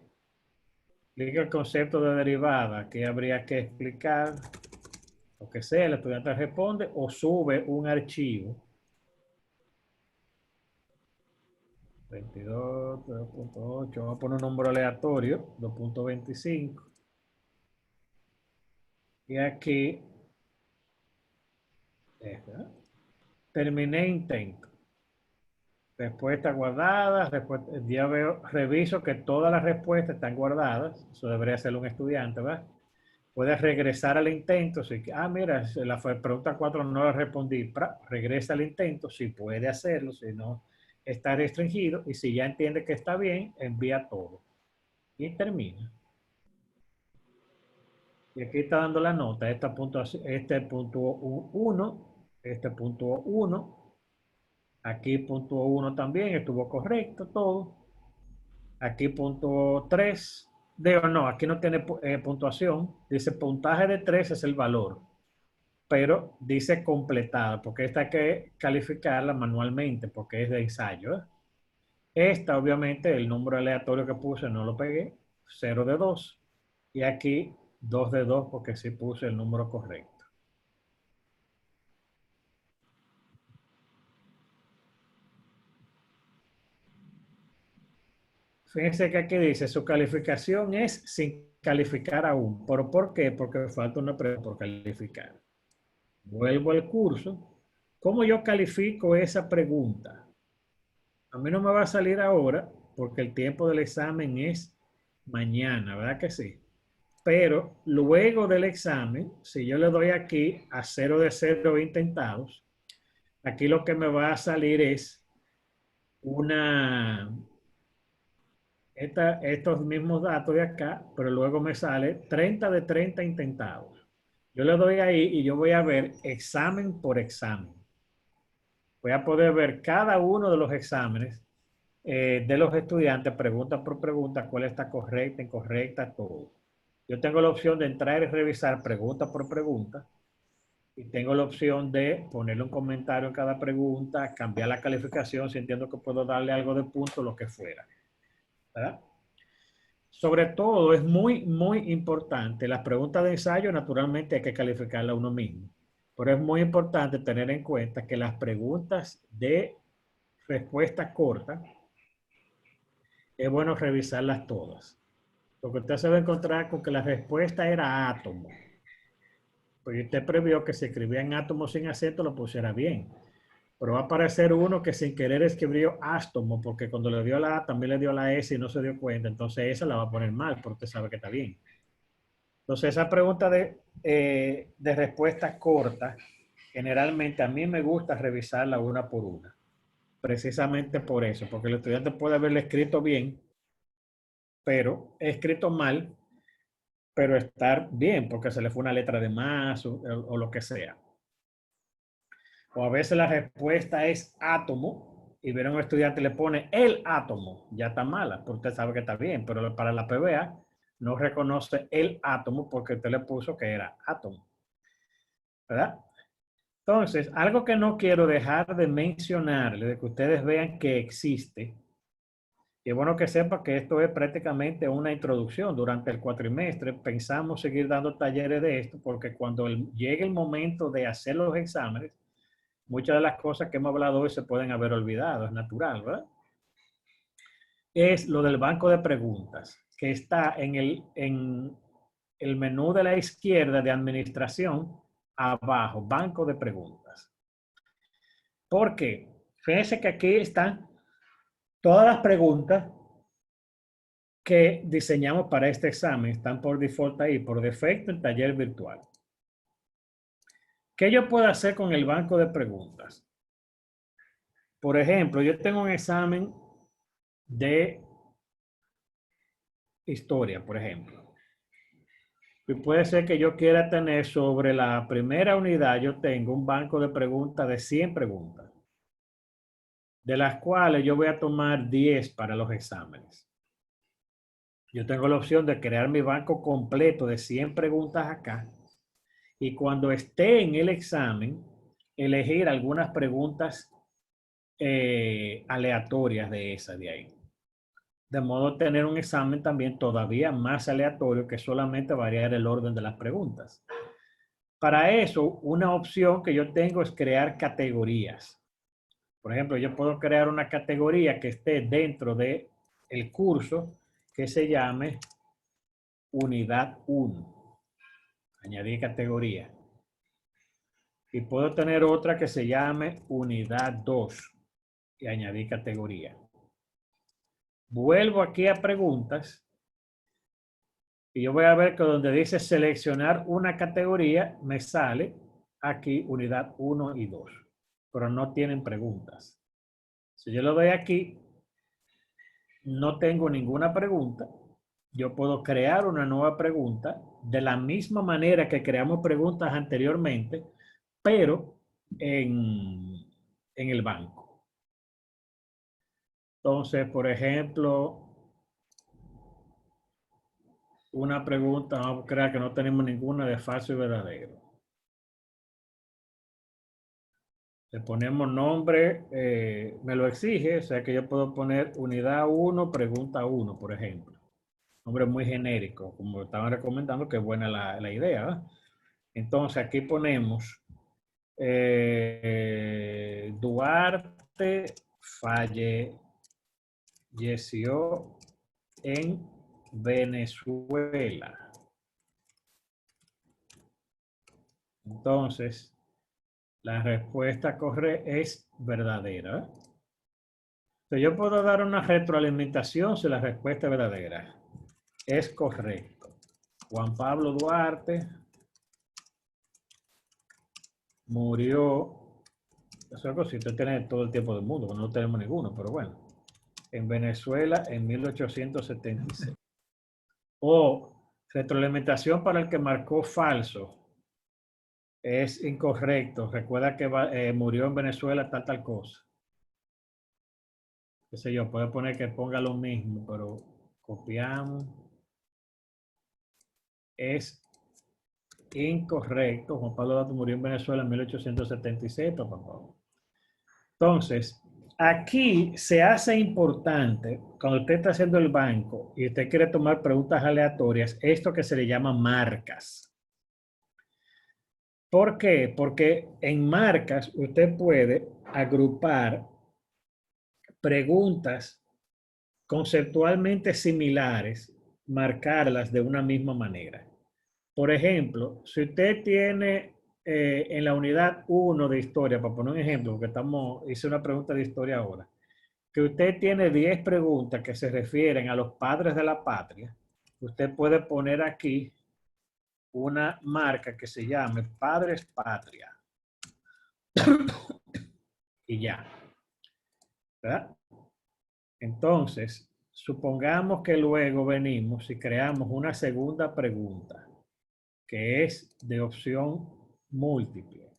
Explica el concepto de derivada. Aquí habría que explicar lo que sea. El estudiante responde o sube un archivo. 22, 2.8. Vamos a poner un número aleatorio. 2.25. Y aquí. Terminé intento. Respuestas guardadas, ya reviso que todas las respuestas están guardadas. Eso debería hacerlo un estudiante, ¿verdad? Puedes regresar al intento. Si, mira, la pregunta 4 no la respondí. Regresa al intento, si puede hacerlo, si no está restringido. Y si ya entiende que está bien, envía todo. Y termina. Y aquí está dando la nota. Este puntuó 1, este puntuó 1. Aquí puntuó 1 también, estuvo correcto todo. Aquí puntuó 3. No, aquí no tiene puntuación. Dice puntaje de 3 es el valor. Pero dice completada, porque esta hay que calificarla manualmente, porque es de ensayo. Esta, obviamente, el número aleatorio que puse no lo pegué. 0 de 2. Y aquí 2 de 2, porque sí puse el número correcto. Fíjense que aquí dice, su calificación es sin calificar aún. ¿Pero por qué? Porque falta una pregunta por calificar. Vuelvo al curso. ¿Cómo yo califico esa pregunta? A mí no me va a salir ahora porque el tiempo del examen es mañana, ¿verdad que sí? Pero luego del examen, si yo le doy aquí a 0 de 0 intentados, aquí lo que me va a salir es estos mismos datos de acá, pero luego me sale 30 de 30 intentados. Yo le doy ahí y yo voy a ver examen por examen. Voy a poder ver cada uno de los exámenes de los estudiantes, pregunta por pregunta, cuál está correcta, incorrecta, todo. Yo tengo la opción de entrar y revisar pregunta por pregunta y tengo la opción de ponerle un comentario en cada pregunta, cambiar la calificación si entiendo que puedo darle algo de punto, lo que fuera. ¿Verdad? Sobre todo es muy, muy importante. Las preguntas de ensayo naturalmente hay que calificarlas uno mismo. Pero es muy importante tener en cuenta que las preguntas de respuesta corta es bueno revisarlas todas. Porque usted se va a encontrar con que la respuesta era átomo. Pues usted previó que si escribía en átomo sin acento lo pusiera bien. Pero va a aparecer uno que sin querer escribió ástomo, porque cuando le dio la A también le dio la S y no se dio cuenta. Entonces esa la va a poner mal, porque usted sabe que está bien. Entonces esa pregunta de respuesta corta, generalmente a mí me gusta revisarla una por una. Precisamente por eso, porque el estudiante puede haberle escrito bien, pero escrito mal, pero estar bien, porque se le fue una letra de más o lo que sea. O a veces la respuesta es átomo y ver a un estudiante le pone el átomo, ya está mala, porque usted sabe que está bien, pero para la PBA no reconoce el átomo porque usted le puso que era átomo, ¿verdad? Entonces, algo que no quiero dejar de mencionarle, de que ustedes vean que existe, y es bueno que sepan que esto es prácticamente una introducción. Durante el cuatrimestre pensamos seguir dando talleres de esto porque cuando llegue el momento de hacer los exámenes, muchas de las cosas que hemos hablado hoy se pueden haber olvidado, es natural, ¿verdad? Es lo del banco de preguntas, que está en el menú de la izquierda de administración, abajo, banco de preguntas. ¿Por qué? Fíjense que aquí están todas las preguntas que diseñamos para este examen, están por default ahí, por defecto en taller virtual. ¿Qué yo puedo hacer con el banco de preguntas? Por ejemplo, yo tengo un examen de historia, por ejemplo. Y puede ser que yo quiera tener sobre la primera unidad, yo tengo un banco de preguntas de 100 preguntas, de las cuales yo voy a tomar 10 para los exámenes. Yo tengo la opción de crear mi banco completo de 100 preguntas acá y cuando esté en el examen, elegir algunas preguntas aleatorias de esas de ahí. De modo tener un examen también todavía más aleatorio que solamente variar el orden de las preguntas. Para eso, una opción que yo tengo es crear categorías. Por ejemplo, yo puedo crear una categoría que esté dentro del curso que se llame Unidad 1. Añadir categoría. Y puedo tener otra que se llame Unidad 2 y añadir categoría. Vuelvo aquí a preguntas y yo voy a ver que donde dice seleccionar una categoría me sale aquí unidad 1 y 2, pero no tienen preguntas. Si yo lo doy aquí, no tengo ninguna pregunta. Yo puedo crear una nueva pregunta de la misma manera que creamos preguntas anteriormente, pero en el banco. Entonces, por ejemplo, una pregunta, vamos a creer que no tenemos ninguna de falso y verdadero. Le ponemos nombre, me lo exige, o sea que yo puedo poner unidad 1, pregunta 1, por ejemplo. Nombre muy genérico, como estaban recomendando, que es buena la idea, ¿verdad? Entonces aquí ponemos Duarte falleció en Venezuela. Entonces, la respuesta correcta es verdadera. Entonces, yo puedo dar una retroalimentación si la respuesta es verdadera. Es correcto. Juan Pablo Duarte murió. Eso es algo si usted tiene todo el tiempo del mundo, no tenemos ninguno, pero bueno. En Venezuela en 1876. O retroalimentación para el que marcó falso. Es incorrecto. Recuerda que murió en Venezuela tal cosa. Qué sé yo, puede poner que ponga lo mismo, pero copiamos. Es incorrecto. Juan Pablo Duarte murió en Venezuela en 1876, por favor. Entonces, aquí se hace importante, cuando usted está haciendo el banco y usted quiere tomar preguntas aleatorias, esto que se le llama marcas. ¿Por qué? Porque en marcas usted puede agrupar preguntas conceptualmente similares, marcarlas de una misma manera. Por ejemplo, si usted tiene en la unidad 1 de historia, para poner un ejemplo, porque hice una pregunta de historia ahora, que usted tiene 10 preguntas que se refieren a los padres de la patria, usted puede poner aquí una marca que se llame Padres Patria. Y ya. ¿Verdad? Entonces, supongamos que luego venimos y creamos una segunda pregunta, que es de opción múltiple.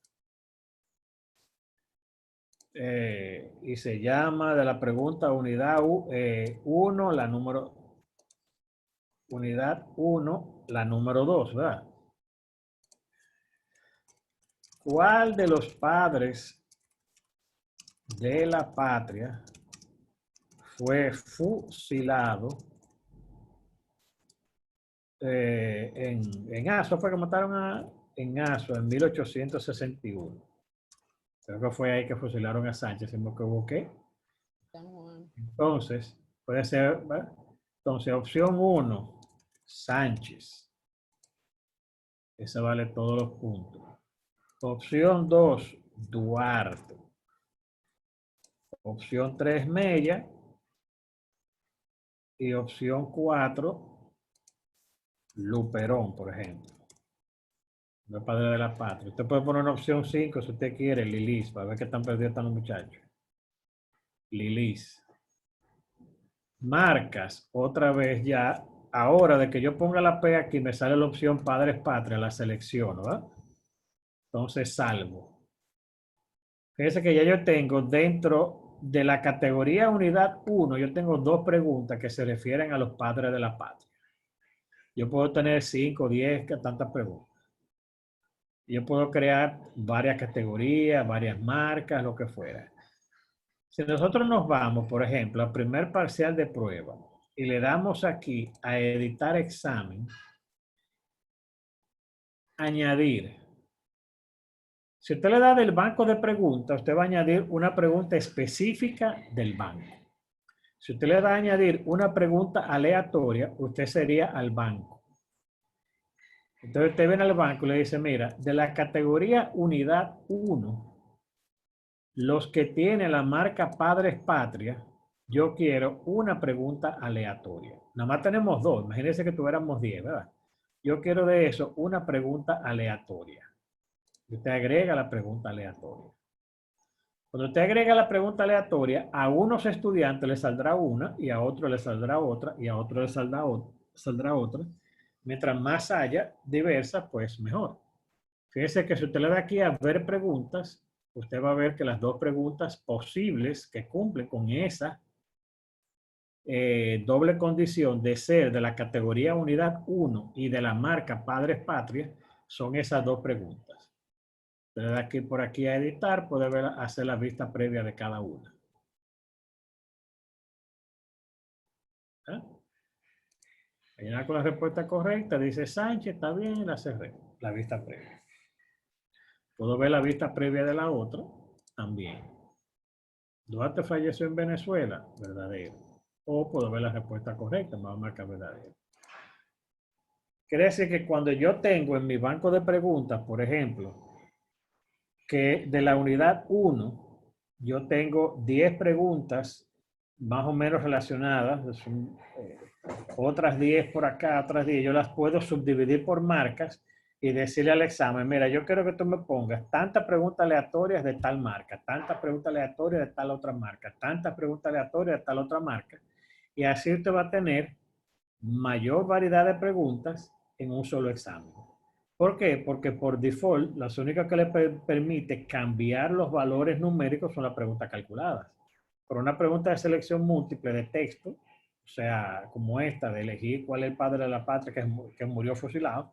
Y se llama de la pregunta unidad 1, la número unidad 1, la número 2, ¿verdad? ¿Cuál de los padres de la patria fue fusilado en Aso? Fue que mataron en Aso en 1861. Creo que fue ahí que fusilaron a Sánchez, si me equivoqué. Entonces, puede ser, ¿verdad? Entonces, opción 1, Sánchez. Esa vale todos los puntos. Opción 2, Duarte. Opción 3, Mella. Y opción 4, Luperón, por ejemplo. No es padre de la patria. Usted puede poner una opción 5 si usted quiere, Lilis, para ver qué tan perdidos están los muchachos. Lilis. Marcas, otra vez ya. Ahora de que yo ponga la P aquí, me sale la opción padres patria, la selecciono, ¿verdad? Entonces salvo. Fíjense que ya yo tengo dentro de la categoría unidad 1, yo tengo 2 preguntas que se refieren a los padres de la patria. Yo puedo tener 5, 10, tantas preguntas. Yo puedo crear varias categorías, varias marcas, lo que fuera. Si nosotros nos vamos, por ejemplo, al primer parcial de prueba y le damos aquí a editar examen, añadir. Si usted le da del banco de preguntas, usted va a añadir una pregunta específica del banco. Si usted le da a añadir una pregunta aleatoria, usted sería al banco. Entonces usted viene al banco y le dice, mira, de la categoría unidad 1, los que tienen la marca Padres Patria, yo quiero una pregunta aleatoria. Nada más tenemos 2, imagínense que tuviéramos 10, ¿verdad? Yo quiero de eso una pregunta aleatoria. Usted agrega la pregunta aleatoria. Cuando usted agrega la pregunta aleatoria, a unos estudiantes les saldrá una, y a otros les saldrá otra, y a otros les saldrá otra. Mientras más haya diversas, pues mejor. Fíjese que si usted le da aquí a ver preguntas, usted va a ver que las 2 preguntas posibles que cumplen con esa doble condición de ser de la categoría unidad 1 y de la marca Padres Patria son esas 2 preguntas. Usted le da aquí por aquí a editar, puede ver, hacer la vista previa de cada una. ¿Eh? Llenar con la respuesta correcta, dice Sánchez, está bien, la cerré, la vista previa. Puedo ver la vista previa de la otra también. Duarte falleció en Venezuela, verdadero. O puedo ver la respuesta correcta, me va a marcar verdadero. Quiere decir que cuando yo tengo en mi banco de preguntas, por ejemplo, que de la unidad 1, yo tengo 10 preguntas más o menos relacionadas, son, otras 10 por acá, otras 10, yo las puedo subdividir por marcas y decirle al examen, mira, yo quiero que tú me pongas tantas preguntas aleatorias de tal marca, tantas preguntas aleatorias de tal otra marca, tantas preguntas aleatorias de tal otra marca, y así usted va a tener mayor variedad de preguntas en un solo examen. ¿Por qué? Porque por default, las únicas que le permite cambiar los valores numéricos son las preguntas calculadas. Por una pregunta de selección múltiple de texto, o sea, como esta, de elegir cuál es el padre de la patria que murió fusilado,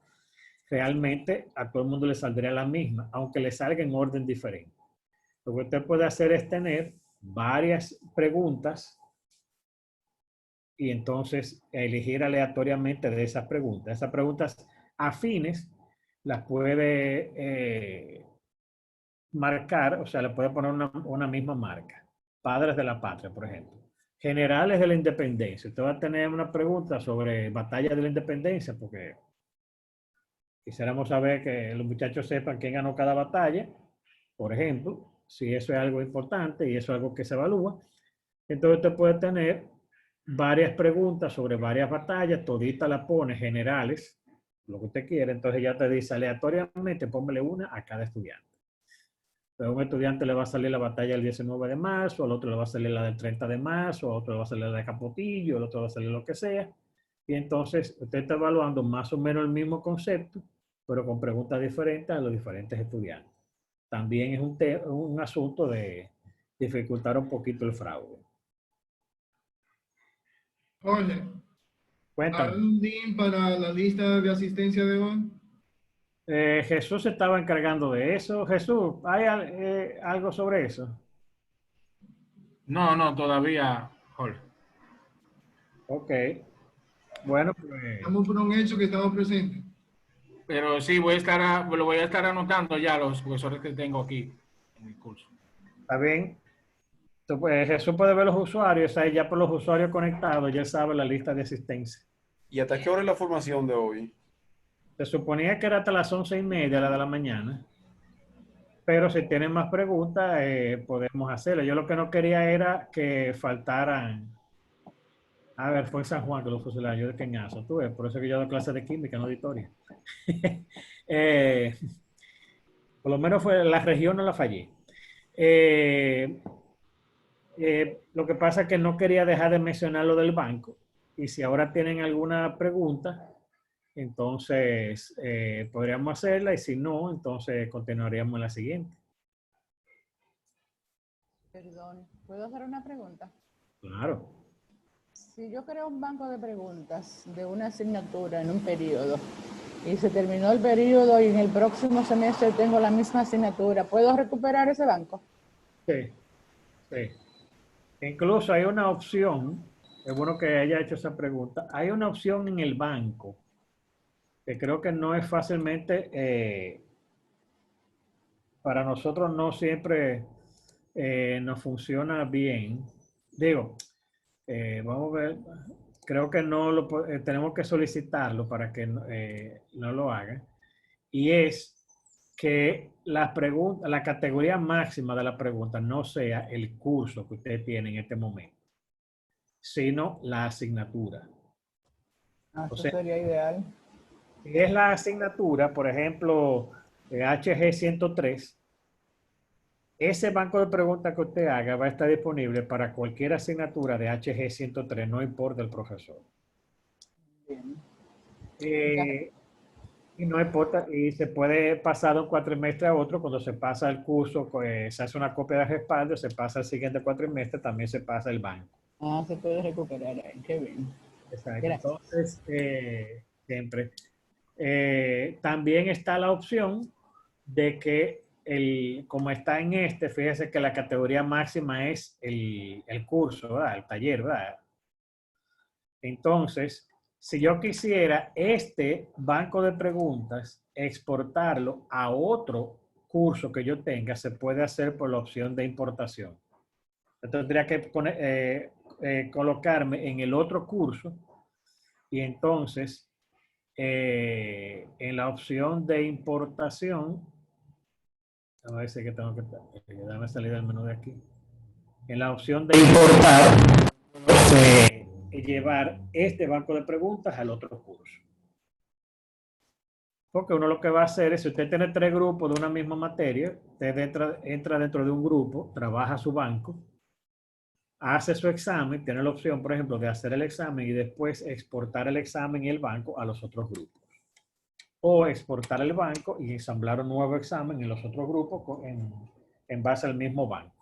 realmente a todo el mundo le saldría la misma, aunque le salga en orden diferente. Lo que usted puede hacer es tener varias preguntas y entonces elegir aleatoriamente de esas preguntas. Esas preguntas afines las puede marcar, o sea, le puede poner una misma marca. Padres de la patria, por ejemplo. Generales de la independencia. Usted va a tener una pregunta sobre batalla de la independencia, porque quisiéramos saber que los muchachos sepan quién ganó cada batalla, por ejemplo, si eso es algo importante y eso es algo que se evalúa. Entonces usted puede tener varias preguntas sobre varias batallas, todita la pone generales, lo que usted quiere, entonces ya te dice aleatoriamente, póngale una a cada estudiante. A un estudiante le va a salir la batalla el 19 de marzo, al otro le va a salir la del 30 de marzo, al otro le va a salir la de Capotillo, al otro le va a salir lo que sea. Y entonces usted está evaluando más o menos el mismo concepto, pero con preguntas diferentes a los diferentes estudiantes. También es un asunto de dificultar un poquito el fraude. Oye, Cuéntame. ¿Hay un link para la lista de asistencia de hoy? Jesús se estaba encargando de eso. Jesús, ¿hay algo sobre eso? No, no, todavía, Jorge. Ok. Bueno, pues Estamos por un hecho que estamos presentes. Pero sí, lo voy a estar anotando ya los profesores que tengo aquí en el curso. está bien. Pues, Jesús puede ver los usuarios, ahí ya por los usuarios conectados, ya sabe la lista de asistencia. ¿Y hasta qué hora es la formación de hoy? Se suponía que era hasta las 11:30, la de la mañana. Pero si tienen más preguntas, podemos hacerlo. Yo lo que no quería era que faltaran. A ver, fue en San Juan que lo fusilaron, yo de Peñazo, tú ves, por eso que yo doy clases de química, no de historia. Por lo menos fue la región, no la fallé. Lo que pasa es que no quería dejar de mencionar lo del banco. Y si ahora tienen alguna pregunta, entonces podríamos hacerla, y si no, entonces continuaríamos en la siguiente. Perdón, ¿puedo hacer una pregunta? Claro. Si yo creo un banco de preguntas de una asignatura en un periodo y se terminó el periodo y en el próximo semestre tengo la misma asignatura, ¿puedo recuperar ese banco? Sí, sí. Incluso hay una opción, es bueno que haya hecho esa pregunta, hay una opción en el banco que creo que no es fácilmente, para nosotros no siempre nos funciona bien. Digo, vamos a ver, creo que no tenemos que solicitarlo para que no lo hagan. Y es que la categoría máxima de la pregunta no sea el curso que usted tiene en este momento, sino la asignatura. Eso sea, sería ideal. Si es la asignatura, por ejemplo, HG 103, ese banco de preguntas que usted haga va a estar disponible para cualquier asignatura de HG 103, no importa el profesor. Bien. Y no importa, y se puede pasar de un cuatrimestre a otro. Cuando se pasa el curso, se hace una copia de respaldo, se pasa al siguiente cuatrimestre, también se pasa el banco. Se puede recuperar ahí, qué bien. Exacto. Gracias. Entonces, siempre. También está la opción de que, como está en fíjese que la categoría máxima es el curso, ¿verdad? El taller, ¿verdad? Entonces, si yo quisiera este banco de preguntas, exportarlo a otro curso que yo tenga, se puede hacer por la opción de importación. Yo tendría que colocarme en el otro curso y entonces en la opción de importación, a ver si que tengo que darme salir del menú de aquí. En la opción de importar, llevar este banco de preguntas al otro curso. Porque uno lo que va a hacer es, si usted tiene 3 grupos de una misma materia, usted entra dentro de un grupo, trabaja su banco, hace su examen, tiene la opción, por ejemplo, de hacer el examen y después exportar el examen y el banco a los otros grupos. O exportar el banco y ensamblar un nuevo examen en los otros grupos en base al mismo banco.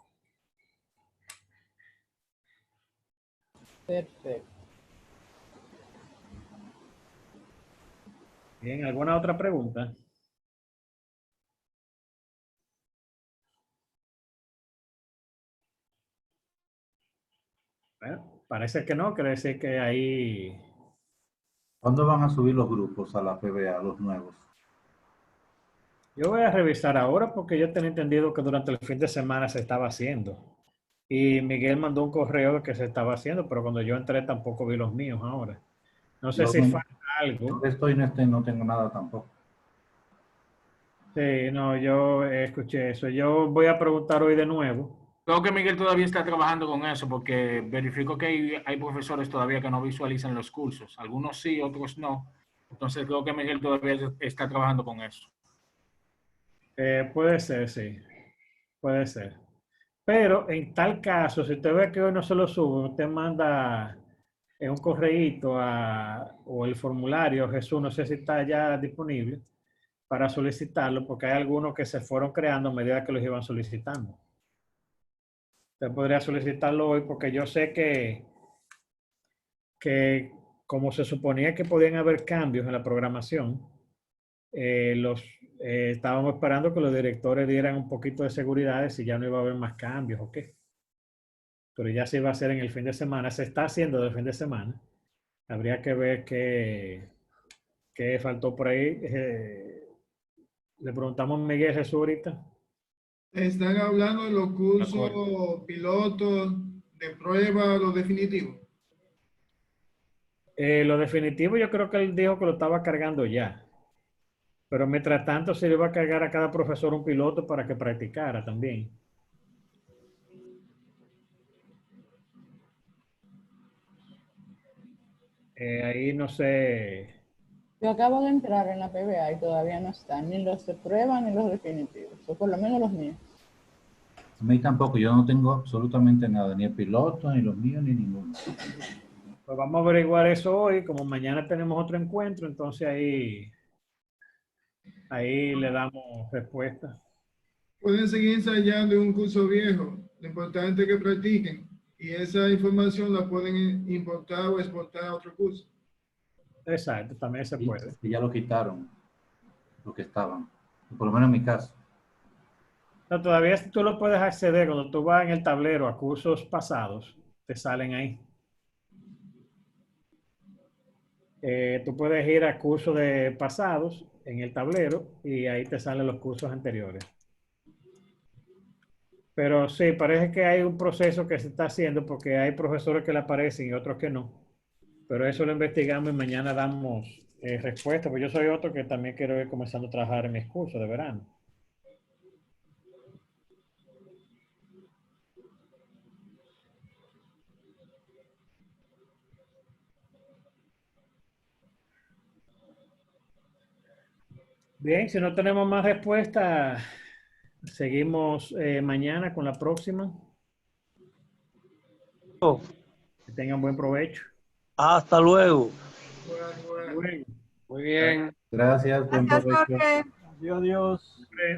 Perfecto. Bien, ¿alguna otra pregunta? Bueno, parece que no, quiere decir que ahí... ¿Cuándo van a subir los grupos a la PBA, los nuevos? Yo voy a revisar ahora porque yo tenía entendido que durante el fin de semana se estaba haciendo. Y Miguel mandó un correo de que se estaba haciendo, pero cuando yo entré tampoco vi los míos ahora. No sé si falta algo. No tengo nada tampoco. Sí, no, yo escuché eso. Yo voy a preguntar hoy de nuevo. Creo que Miguel todavía está trabajando con eso porque verificó que hay profesores todavía que no visualizan los cursos. Algunos sí, otros no. Entonces creo que Miguel todavía está trabajando con eso. Puede ser, sí. Puede ser. Pero en tal caso, si usted ve que hoy no se lo sube, usted manda un correíto o el formulario, Jesús, no sé si está ya disponible para solicitarlo, porque hay algunos que se fueron creando a medida que los iban solicitando. Usted podría solicitarlo hoy porque yo sé que como se suponía que podían haber cambios en la programación, estábamos esperando que los directores dieran un poquito de seguridad de si ya no iba a haber más cambios o qué. Pero ya se iba a hacer en el fin de semana, se está haciendo del fin de semana. Habría que ver qué faltó por ahí. Le preguntamos a Miguel Jesús ahorita. Están hablando de los cursos pilotos, de prueba, los definitivos. Lo definitivo yo creo que él dijo que lo estaba cargando ya. Pero mientras tanto se le iba a cargar a cada profesor un piloto para que practicara también. Ahí no sé. Yo acabo de entrar en la PBA y todavía no están ni los de prueba ni los definitivos, o por lo menos los míos. A mí tampoco, yo no tengo absolutamente nada, ni el piloto, ni los míos, ni ninguno. Pues vamos a averiguar eso hoy, como mañana tenemos otro encuentro, entonces ahí le damos respuesta. Pueden seguir ensayando en un curso viejo. Lo importante es que practiquen. Y esa información la pueden importar o exportar a otro curso. Exacto, también se puede. Y ya lo quitaron, lo que estaban. Por lo menos en mi caso. No, todavía tú lo puedes acceder cuando tú vas en el tablero a cursos pasados, te salen ahí. Tú puedes ir a cursos de pasados en el tablero y ahí te salen los cursos anteriores. Pero sí, parece que hay un proceso que se está haciendo porque hay profesores que le aparecen y otros que no. Pero eso lo investigamos y mañana damos respuesta. Pues yo soy otro que también quiero ir comenzando a trabajar en mis cursos de verano. Bien, si no tenemos más respuesta, seguimos mañana con la próxima. Que tengan buen provecho. Hasta luego. Bueno. Muy bien. Gracias, buen Gracias, provecho. Jorge. Adiós, adiós. Bien.